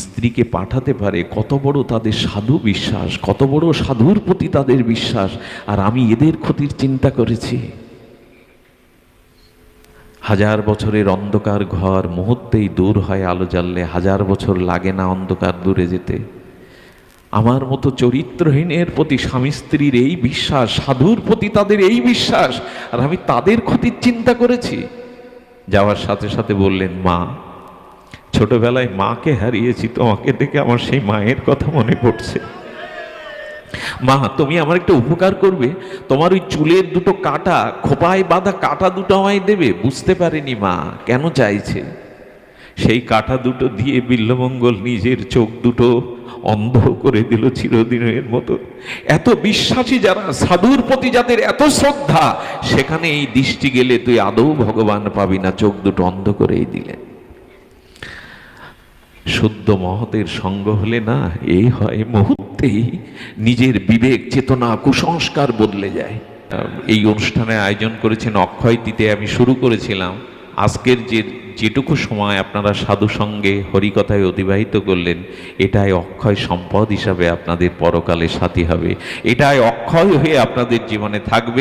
স্ত্রীকে পাঠাতে পারে, কত বড় তাদের সাধু বিশ্বাস, কত বড় সাধুর প্রতি তাদের বিশ্বাস, আর আমি এদের ক্ষতির চিন্তা করেছি। 1000 বছরের অন্ধকার ঘর মুহূর্তেই দূর হয় আলো জ্বাললে, 1000 বছর লাগে না অন্ধকার দূরে যেতে। আমার মতো চরিত্রহীনের প্রতি স্বামী স্ত্রীর এই বিশ্বাস, সাধুর প্রতি তাদের এই বিশ্বাস, আর আমি তাদের ক্ষতির চিন্তা করেছি। যাওয়ার সাথে সাথে বললেন, মা, ছোটবেলায় মাকে হারিয়েছি, তোমাকে দেখে আমার সেই মায়ের কথা মনে পড়ছে। মা তুমি আমার একটা উপকার করবে, তোমার ওই চুলের 2টো কাঁটা, খোপায় বাঁধা কাঁটা 2টো আমায় দেবে। বুঝতে পারেনি মা কেন চাইছে। সেই কাঁটা দুটো দিয়ে বিল্বমঙ্গল নিজের চোখ দুটো অন্ধ করে দিল চিরদিনের মতো। এত বিশ্বাসী যারা, সাধুর প্রতি যাদের এত শ্রদ্ধা, সেখানে এই দৃষ্টি গেলে তুই আদৌ ভগবান পাবি না, চোখ দুটো অন্ধ করেই দিলেন। শুদ্ধ মহতের সঙ্গ হলে না এই হয়, মুহূর্তেই নিজের বিবেক চেতনা কুসংস্কার বদলে যায়। এই অনুষ্ঠানে আয়োজন করেছেন অক্ষয় তৃতীয়া, আমি শুরু করেছিলাম আজকের যেটুকু সময় আপনারা সাধু সঙ্গে হরিকথায় অতিবাহিত করলেন, এটাই অক্ষয় সম্পদ হিসাবে আপনাদের পরকালে সাথী হবে, এটাই অক্ষয় হয়ে আপনাদের জীবনে থাকবে।